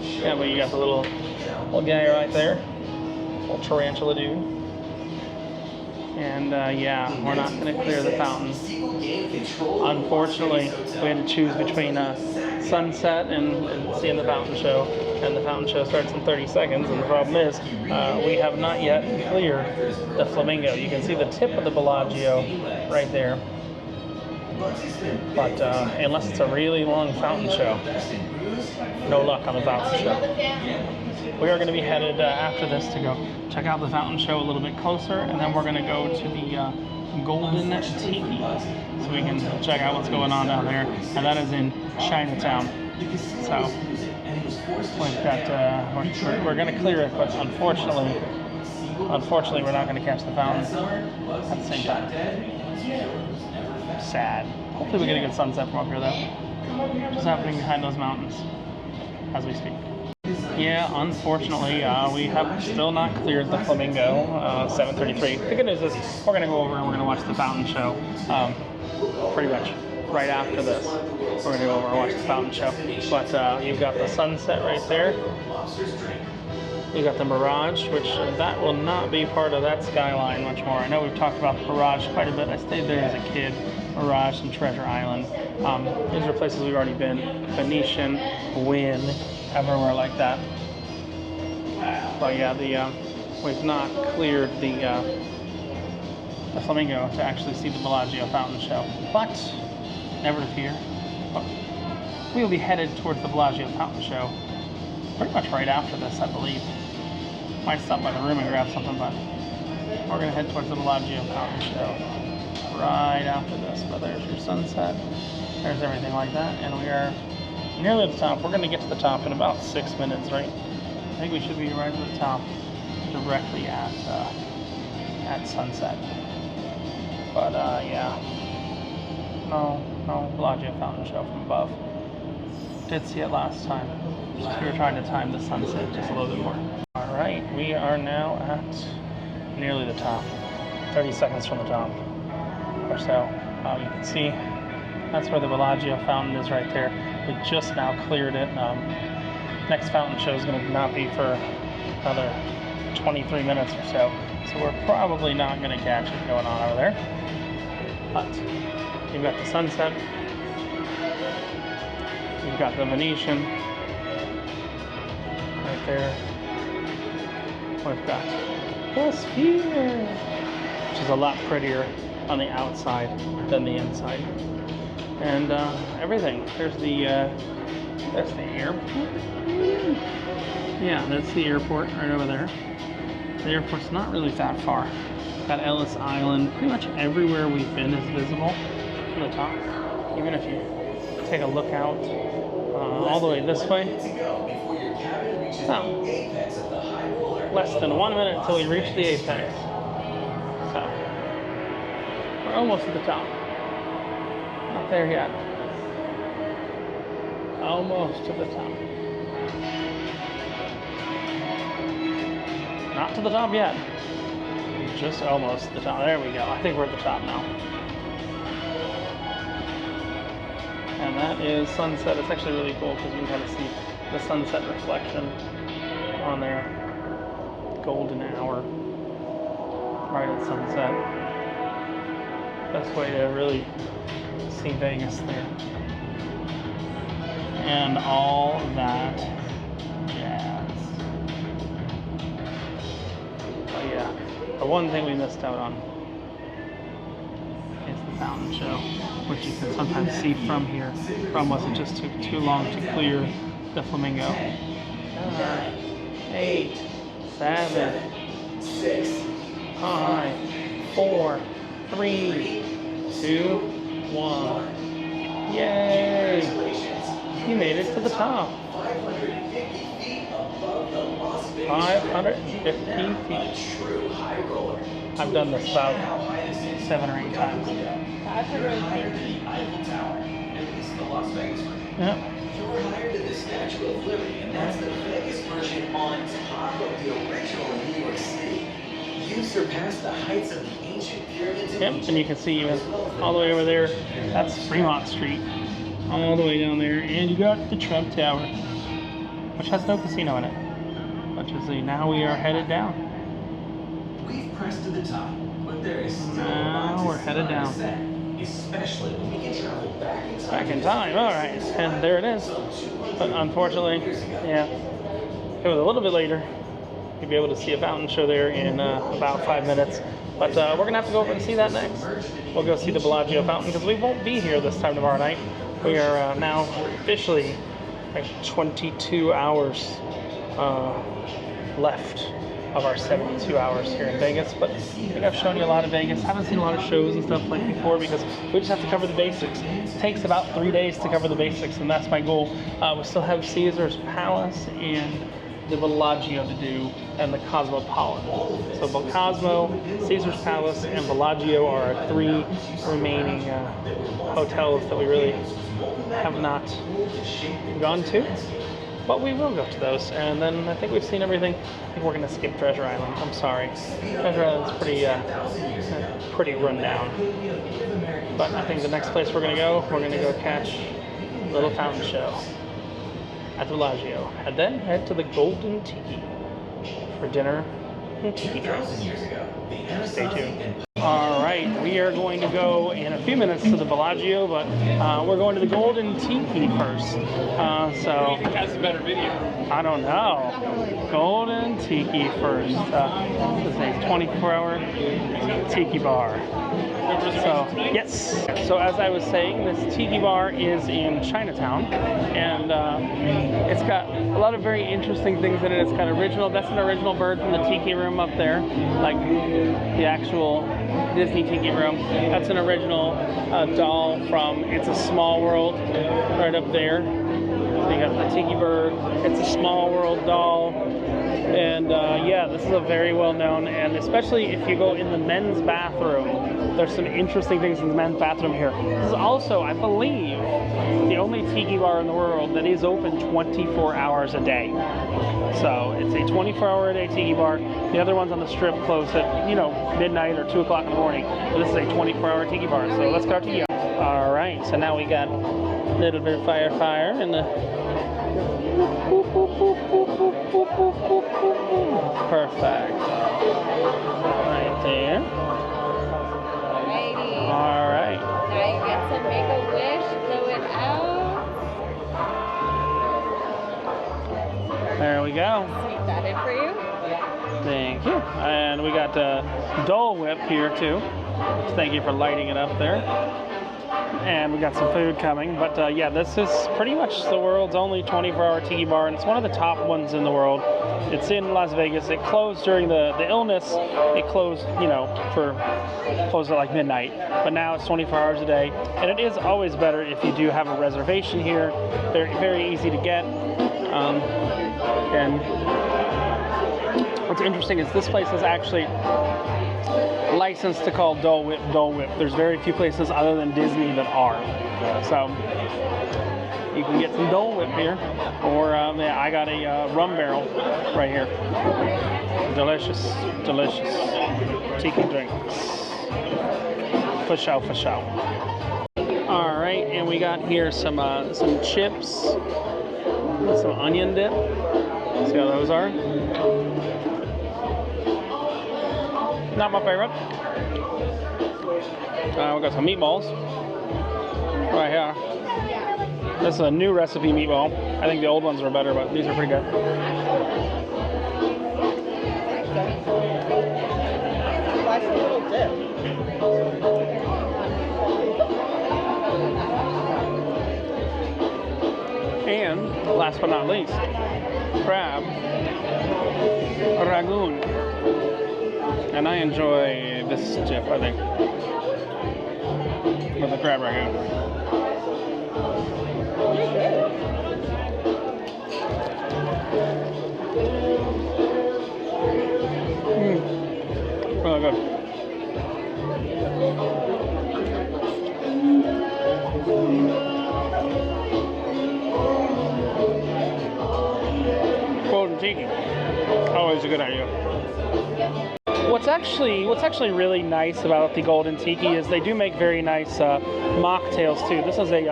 [SPEAKER 1] Yeah, but you got the little guy right there, little tarantula dude. And yeah, we're not going to clear the fountain. Unfortunately, we had to choose between sunset and seeing the fountain show. And the fountain show starts in 30 seconds. And the problem is, we have not yet cleared the flamingo. You can see the tip of the Bellagio right there. But unless it's a really long fountain show, no luck on the fountain show. We are going to be headed after this to go check out the fountain show a little bit closer, and then we're going to go to the Golden Tiki, so we can check out what's going on down there, and that is in Chinatown. So we've got we're going to clear it, but unfortunately we're not going to catch the fountain at the same time. Sad. Hopefully we get a good sunset from up here though. Just happening behind those mountains as we speak. Yeah, unfortunately, we have still not cleared the flamingo, 7:33. The good news is we're going to go over and we're going to watch the fountain show pretty much right after this. We're going to go over and watch the fountain show. But you've got the sunset right there. You got the Mirage, which that will not be part of that skyline much more. I know we've talked about the Mirage quite a bit. I stayed there as a kid. Mirage and Treasure Island. These are places we've already been. Venetian, Wynn, everywhere like that. But yeah, we've not cleared the Flamingo to actually see the Bellagio fountain show. But never to fear. We'll be headed towards the Bellagio fountain show pretty much right after this, I believe. Might stop by the room and grab something, but we're going to head towards the Bellagio fountain show right after this. But there's your sunset. There's everything like that. And we are nearly at the top. We're going to get to the top in about 6 minutes, right? I think we should be right at the top, directly at sunset. But yeah, no Bellagio fountain show from above. Did see it last time. Just we were trying to time the sunset just a little bit more. All right, we are now at nearly the top. 30 seconds from the top or so. You can see that's where the Bellagio fountain is right there. We just now cleared it. Next fountain show is going to not be for another 23 minutes or so. So we're probably not going to catch it going on over there. But you've got the sunset. You've got the Venetian right there. We've got the Sphere, which is a lot prettier on the outside than the inside. And everything. There's the airport. Yeah, that's the airport right over there. The airport's not really that far. Got Ellis Island. Pretty much everywhere we've been is visible from the top. Even if you take a look out all the way this way. Oh, less than 1 minute until we reach the apex. So we're almost at the top. Not there yet. Almost to the top. not to the top yet. Just almost the top. There we go. I think we're at the top now. And that is sunset. It's actually really cool because you can kind of see the sunset reflection on there. Golden hour right at sunset. Best way to really see Vegas there. And all that jazz. But yeah, the one thing we missed out on is the fountain show, which you can sometimes see from here. The problem was it just took too long to clear the flamingo. 9, 8, 7, 6, 5, 4, 3, 2, 1. Yay! You made it to the top. 550 feet. I've done this about 7 or 8 times.
[SPEAKER 2] 550.
[SPEAKER 1] Yep.
[SPEAKER 4] You're hired to the Statue of Liberty, and that's the Vegas version on top of the original in New York City. You surpassed the heights of the ancient pyramids.
[SPEAKER 1] Yep, and you can see even all the way over there. That's Fremont Street. All the way down there, and you got the Trump Tower, which has no casino in it. But you see, now we are headed down.
[SPEAKER 4] We've pressed to the top, but there is still
[SPEAKER 1] Now we're headed down.
[SPEAKER 4] Especially when we can travel back in time.
[SPEAKER 1] Back in time, all right, and there it is. But unfortunately, yeah, if it was a little bit later, you'd be able to see a fountain show there in about 5 minutes. But we're gonna have to go over and see that next. We'll go see the Bellagio fountain because we won't be here this time tomorrow night. We are now officially like 22 hours left of our 72 hours here in Vegas. But I think I've shown you a lot of Vegas. I haven't seen a lot of shows and stuff like before because we just have to cover the basics. It takes about 3 days to cover the basics, and that's my goal. We still have Caesar's Palace and the Bellagio to do, and the Cosmopolitan. So Cosmo, Caesar's Palace, and Bellagio are our 3 remaining hotels that we really have not gone to. But we will go to those, and then I think we've seen everything. I think we're going to skip Treasure Island. I'm sorry. Treasure Island's pretty run down. But I think the next place we're going to go catch a little fountain show at the Bellagio, and then head to the Golden Tiki for dinner and tiki drinks. Stay tuned. All right, we are going to go in a few minutes to the Bellagio, but we're going to the Golden Tiki first. So
[SPEAKER 3] That's a better video.
[SPEAKER 1] I don't know. Golden Tiki first. This is a 24-hour tiki bar. So, yes. So as I was saying, this tiki bar is in Chinatown, and it's got a lot of very interesting things in it. It's got original, that's an original bird from the tiki room up there, like the actual Disney tiki room. That's an original doll from It's a Small World right up there. So you got the tiki bird, It's a Small World doll. And yeah, this is a very well-known, and especially if you go in the men's bathroom, there's some interesting things in the men's bathroom here. This is also, I believe, the only tiki bar in the world that is open 24 hours a day. So it's a 24-hour-a-day tiki bar. The other ones on the strip close at, midnight or 2 o'clock in the morning. But this is a 24-hour tiki bar, so let's get our tiki on. All right, so now we got a little bit of fire, and the perfect. Right there.
[SPEAKER 2] Alrighty.
[SPEAKER 1] All right.
[SPEAKER 2] Now you get to make a wish, blow it out.
[SPEAKER 1] There we go.
[SPEAKER 2] Sneak that in for you.
[SPEAKER 1] Thank you. And we got Dole Whip here too. Thank you for lighting it up there. And we got some food coming, but yeah, this is pretty much the world's only 24-hour tiki bar, and it's one of the top ones in the world. It's in Las Vegas. It closed during the illness. It closed, closed at like midnight, but now it's 24 hours a day, and it is always better if you do have a reservation here. They're very easy to get, and what's interesting is this place is actually licensed to call Dole Whip. There's very few places other than Disney that are. So You can get some Dole Whip here, or I got a rum barrel right here. Delicious, delicious tiki drinks. For show, for show. All right, and we got here some chips with some onion dip. See how those are? Not my favorite. We got some meatballs right here. This is a new recipe meatball. I think the old ones were better, but these are pretty good.
[SPEAKER 2] Like a little dip.
[SPEAKER 1] And last but not least, crab ragoon. And I enjoy this dip, I think, with the crab ragoon. Really good. Golden Tiki, always a good idea. What's actually really nice about the Golden Tiki is they do make very nice mocktails too. This is a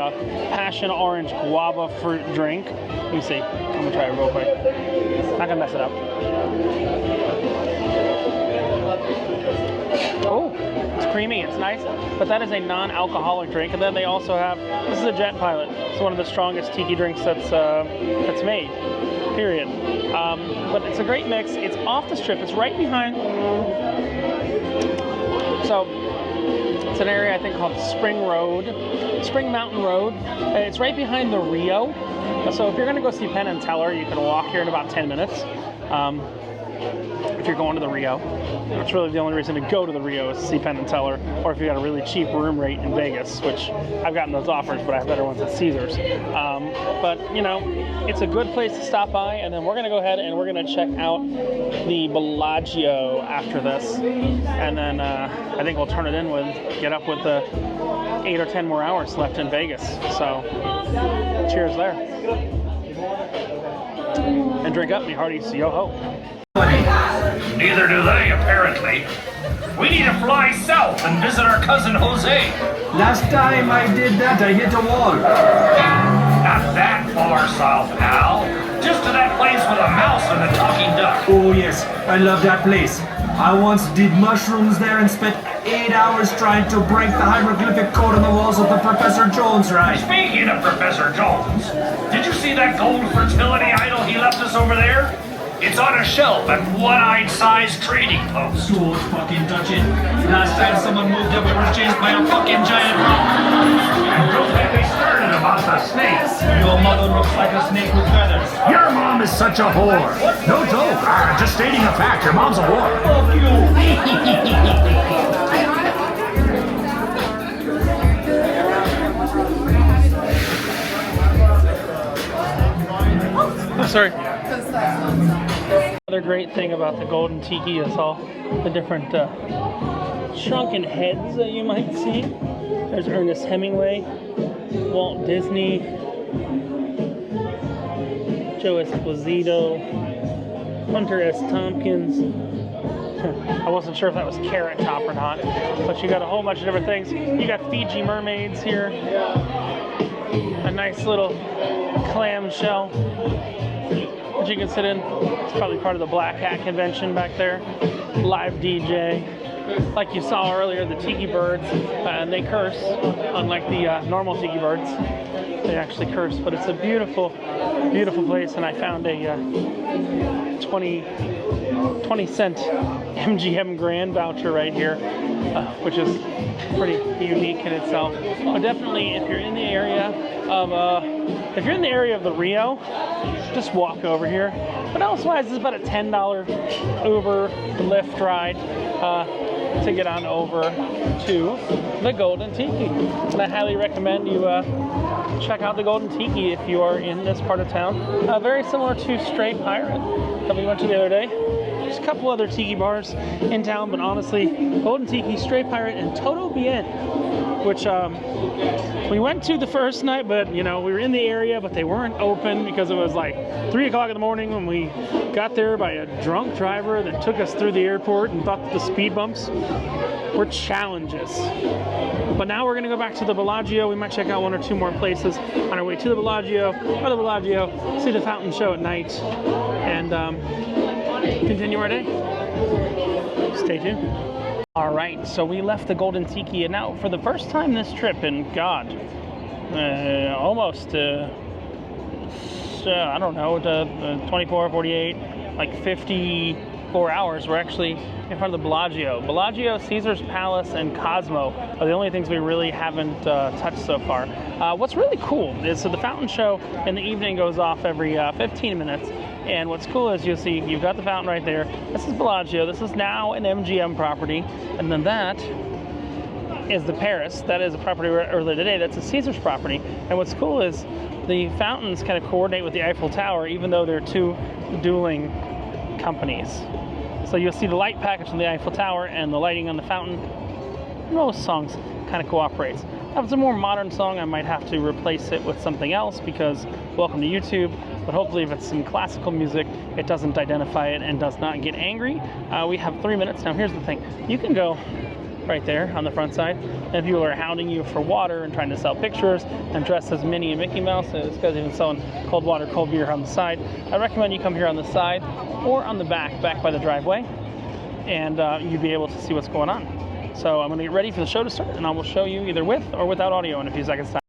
[SPEAKER 1] passion orange guava fruit drink. Let me see. I'm gonna try it real quick. Not gonna mess it up. Oh, it's creamy. It's nice. But that is a non-alcoholic drink. And then they also have, this is a Jet Pilot. It's one of the strongest tiki drinks that's made. Period. But it's a great mix. It's off the strip. It's right behind. So it's an area I think called Spring Mountain Road. It's right behind the Rio. So if you're going to go see Penn and Teller, you can walk here in about 10 minutes. If you're going to the Rio, that's really the only reason to go to the Rio is to see Penn and Teller, or if you got a really cheap room rate in Vegas, which I've gotten those offers, but I have better ones at Caesars. But you know, it's a good place to stop by, and then we're gonna go ahead and we're gonna check out the Bellagio after this, and then I think we'll turn it in get up with the 8 or 10 more hours left in Vegas. So, cheers there, and drink up, me hearties, yo ho.
[SPEAKER 5] Neither do they, apparently. We need to fly south and visit our cousin Jose.
[SPEAKER 6] Last time I did that, I hit a wall.
[SPEAKER 5] Not that far south, Al. Just to that place with a mouse and a talking duck.
[SPEAKER 6] Oh yes, I love that place. I once did mushrooms there and spent 8 hours trying to break the hieroglyphic code on the walls of the Professor Jones ride.
[SPEAKER 5] Speaking of Professor Jones, did you see that gold fertility idol he left us over there? It's on a shelf at One-Eyed Size Trading Post.
[SPEAKER 6] Don't fucking touch it. Last time someone moved up, it was chased by a fucking giant rock.
[SPEAKER 5] And don't get me started about the snakes.
[SPEAKER 6] Your mother looks like a snake with feathers.
[SPEAKER 5] Your mom is such a whore. No joke. Just stating a fact. Your mom's a whore.
[SPEAKER 6] Fuck you.
[SPEAKER 1] I'm sorry. Another great thing about the Golden Tiki is all the different shrunken heads that you might see. There's Ernest Hemingway, Walt Disney, Joe Esposito, Hunter S. Tompkins. I wasn't sure if that was Carrot Top or not, but you got a whole bunch of different things. You got Fiji mermaids here, a nice little clamshell that you can sit in. It's probably part of the Black Hat convention back there. Live DJ. Like you saw earlier, the tiki birds, and they curse, unlike the normal tiki birds. They actually curse, but it's a beautiful, beautiful place, and I found a 20-cent MGM Grand voucher right here, which is pretty unique in itself. But definitely, if you're in the area of the Rio, just walk over here. But elsewise, it's about a $10 Uber Lyft ride to get on over to the Golden Tiki. And I highly recommend you check out the Golden Tiki if you are in this part of town. Very similar to Stray Pirate that we went to the other day. There's a couple other tiki bars in town, but honestly, Golden Tiki, Stray Pirate, and Todo Bien, which we went to the first night, but you know, we were in the area, but they weren't open because it was like 3 o'clock in the morning when we got there by a drunk driver that took us through the airport and thought that the speed bumps were challenges. But now we're gonna go back to the Bellagio. We might check out 1 or 2 more places on our way to the Bellagio, see the fountain show at night, and continue our day. Stay tuned. All right, so we left the Golden Tiki, and now for the first time this trip, in God, almost, I don't know, 24, 48, like 54 hours, we're actually in front of the Bellagio. Bellagio, Caesar's Palace, and Cosmo are the only things we really haven't touched so far. What's really cool is, so the fountain show in the evening goes off every 15 minutes. And what's cool is you'll see you've got the fountain right there. This is Bellagio. This is now an MGM property. And then that is the Paris. That is a property earlier today. That's a Caesar's property. And what's cool is the fountains kind of coordinate with the Eiffel Tower, even though they're 2 dueling companies. So you'll see the light package from the Eiffel Tower and the lighting on the fountain. Most songs kind of cooperates. If it's a more modern song, I might have to replace it with something else because welcome to YouTube. But hopefully if it's some classical music, it doesn't identify it and does not get angry. We have 3 minutes. Now here's the thing. You can go right there on the front side, and people are hounding you for water and trying to sell pictures and dress as Minnie and Mickey Mouse. This guy's even selling cold water, cold beer on the side. I recommend you come here on the side or on the back by the driveway, and you'll be able to see what's going on. So I'm gonna get ready for the show to start, and I will show you either with or without audio in a few seconds time.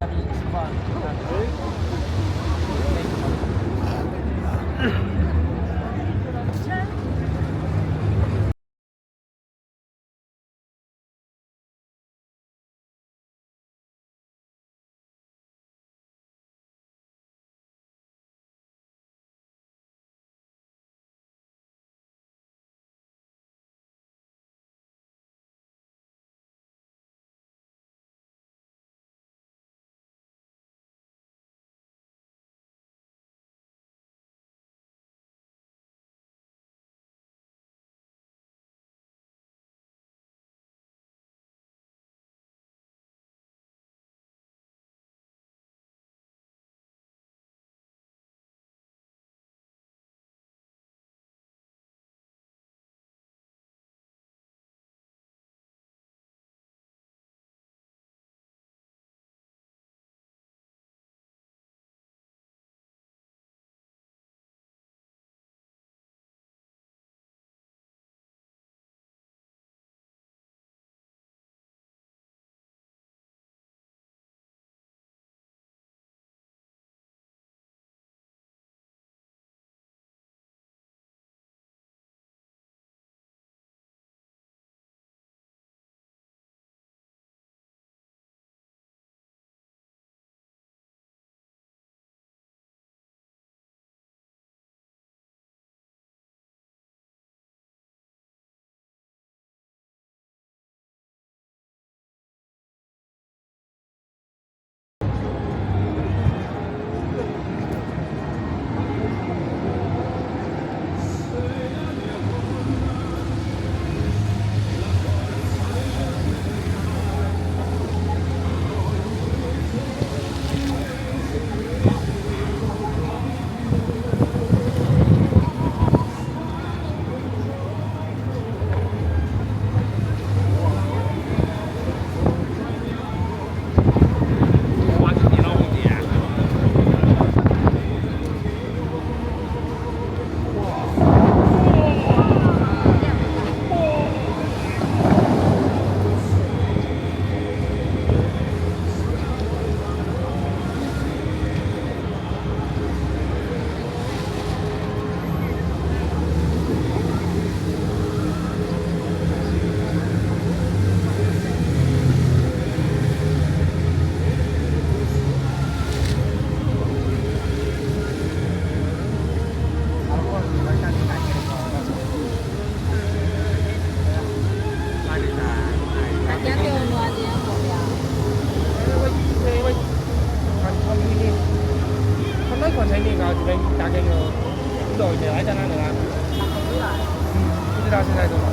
[SPEAKER 3] 到现在都忙。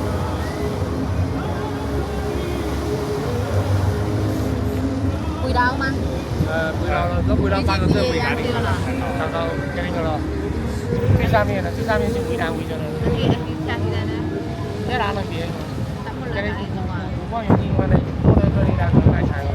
[SPEAKER 2] Quỳ đâu mà?
[SPEAKER 3] Quỳ道了，跟quỳ道发个证回哪里？刚刚跟那个了，最上面的，最上面是围栏围着的。在哪能别？cái này cũng có những cái này tôi đi làm cũng phải xài rồi.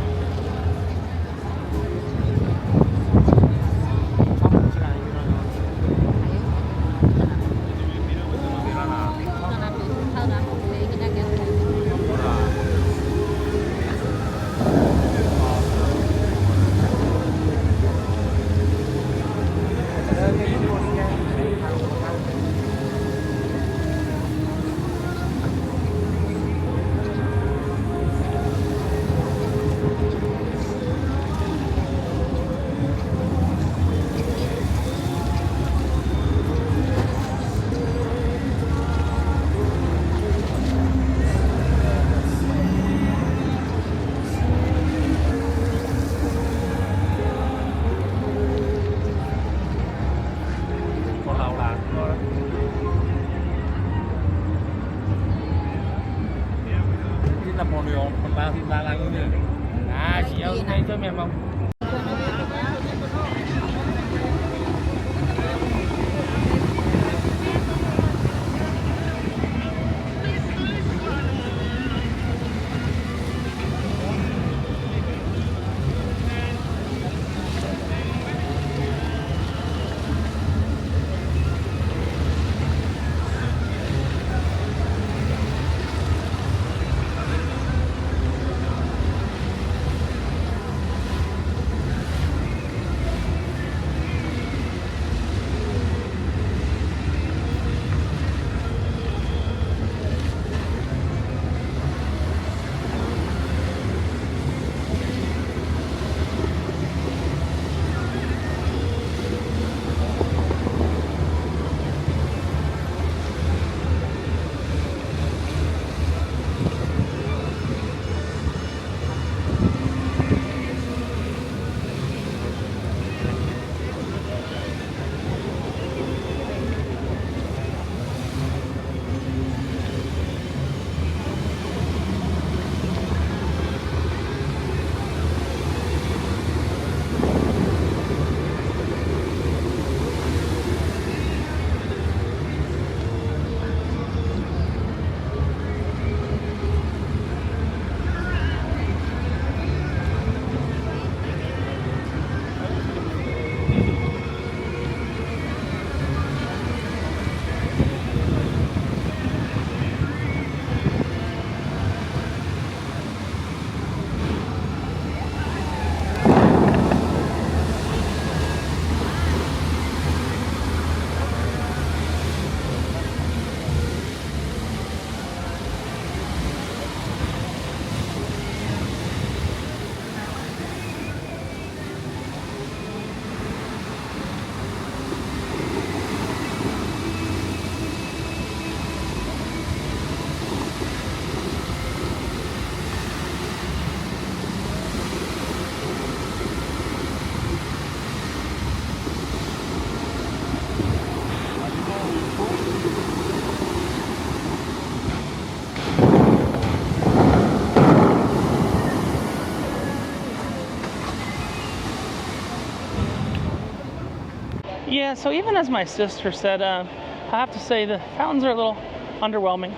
[SPEAKER 1] Yeah, so even as my sister said, I have to say the fountains are a little underwhelming.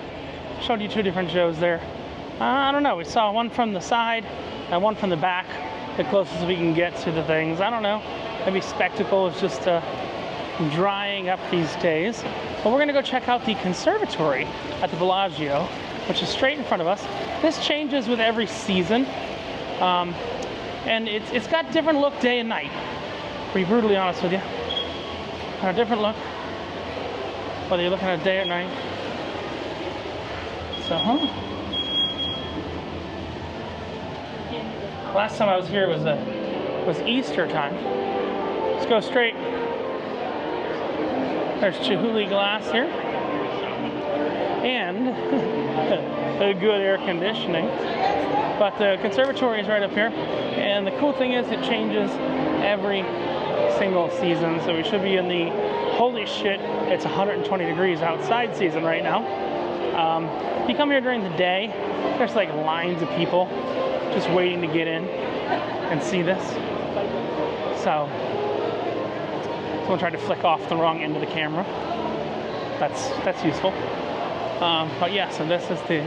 [SPEAKER 1] Showed you two different shows there. I don't know, we saw one from the side and one from the back, the closest we can get to the things. I don't know, maybe spectacle is just drying up these days. But we're gonna go check out the Conservatory at the Bellagio, which is straight in front of us. This changes with every season. And it's got different look day and night, to be brutally honest with you. A different look, whether you're looking at day or night. So, last time I was here was Easter time. Let's go straight. There's Chihuly glass here, and a good air conditioning. But the Conservatory is right up here, and the cool thing is it changes every single season, so we should be in the holy shit, it's 120 degrees outside season right now. If you come here during the day, there's like lines of people just waiting to get in and see this. So someone tried to flick off the wrong end of the camera. That's useful. But yeah, so this is the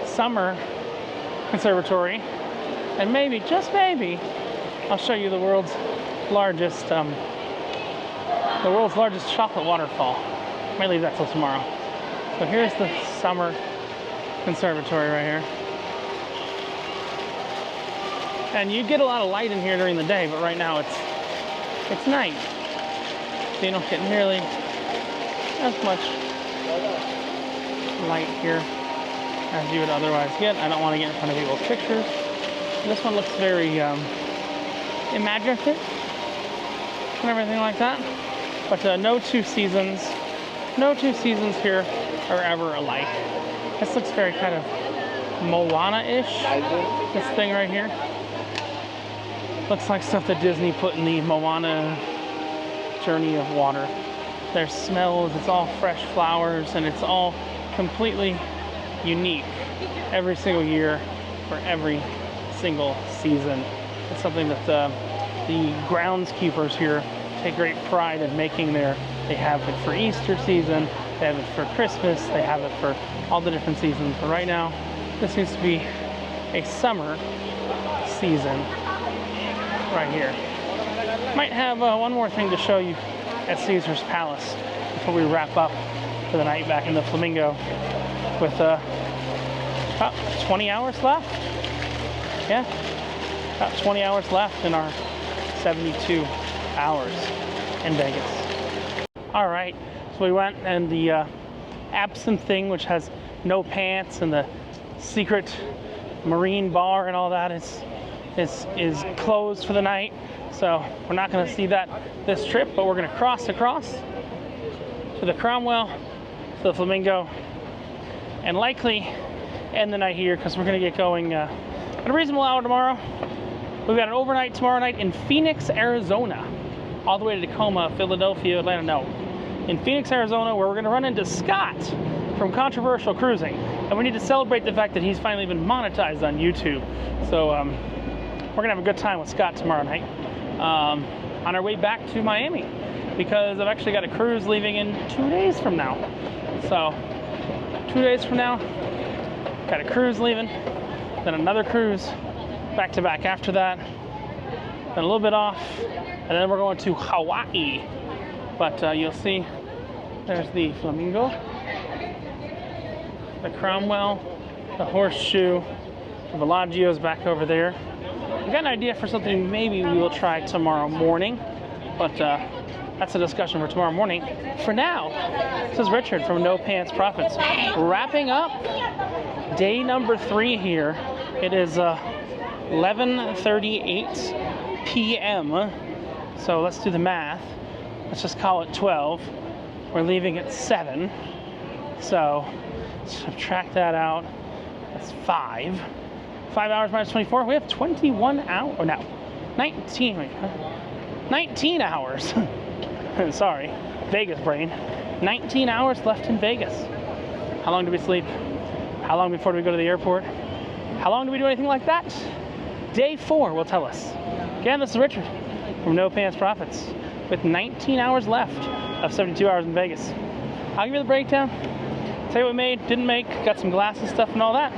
[SPEAKER 1] summer conservatory, and maybe, just maybe, I'll show you the world's largest chocolate waterfall. Might leave that till tomorrow. So here's the summer conservatory right here. And you get a lot of light in here during the day, but right now it's night. So you don't get nearly as much light here as you would otherwise get. I don't want to get in front of people's pictures. This one looks very imaginative and everything like that. But no two seasons here are ever alike. This looks very kind of Moana-ish, this thing right here. Looks like stuff that Disney put in the Moana Journey of Water. There's smells, it's all fresh flowers, and it's all completely unique every single year for every single season. It's something that the groundskeepers here take great pride in making there. They have it for Easter season, they have it for Christmas, they have it for all the different seasons. But right now, this seems to be a summer season right here. Might have one more thing to show you at Caesar's Palace before we wrap up for the night back in the Flamingo with about 20 hours left. Yeah, about 20 hours left in our 72 hours in Vegas. All right, so we went, and the absinthe thing, which has no pants, and the secret marine bar and all that is closed for the night. So we're not going to see that this trip, but we're going to cross across to the Cromwell, to the Flamingo, and likely end the night here because we're going to get going at a reasonable hour tomorrow. We've got an overnight tomorrow night in Phoenix, Arizona, all the way to Tacoma, Philadelphia, Atlanta. No, in Phoenix, Arizona, where we're going to run into Scott from Controversial Cruising, and we need to celebrate the fact that he's finally been monetized on YouTube. So we're going to have a good time with Scott tomorrow night on our way back to Miami, because I've actually got a cruise leaving in 2 days from now. So 2 days from now, got a cruise leaving, then another cruise back to back after that, then a little bit off, and then we're going to Hawaii. But you'll see there's the Flamingo, the Cromwell, the Horseshoe, the Bellagio's back over there. We've got an idea for something maybe we will try tomorrow morning, but that's a discussion for tomorrow morning. For now, this is Richard from No Pants Profits, wrapping up day number 3 here. It is 11:38 p.m. So let's do the math. Let's just call it 12. We're leaving at 7. So subtract that out. That's 5. 5 hours minus 24. We have 21 hours. Oh, no. 19. Wait, 19 hours. Sorry. Vegas brain. 19 hours left in Vegas. How long do we sleep? How long before do we go to the airport? How long do we do anything like that? Day 4 will tell us. Again, this is Richard from No Pants Profits with 19 hours left of 72 hours in Vegas. I'll give you the breakdown. Tell you what we made, didn't make, got some glasses stuff and all that.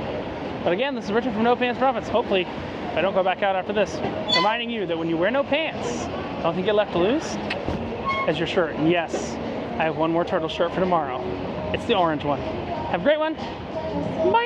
[SPEAKER 1] But again, this is Richard from No Pants Profits. Hopefully, if I don't go back out after this, reminding you that when you wear no pants, don't think you're left loose as your shirt. And yes, I have one more turtle shirt for tomorrow. It's the orange one. Have a great one. Bye.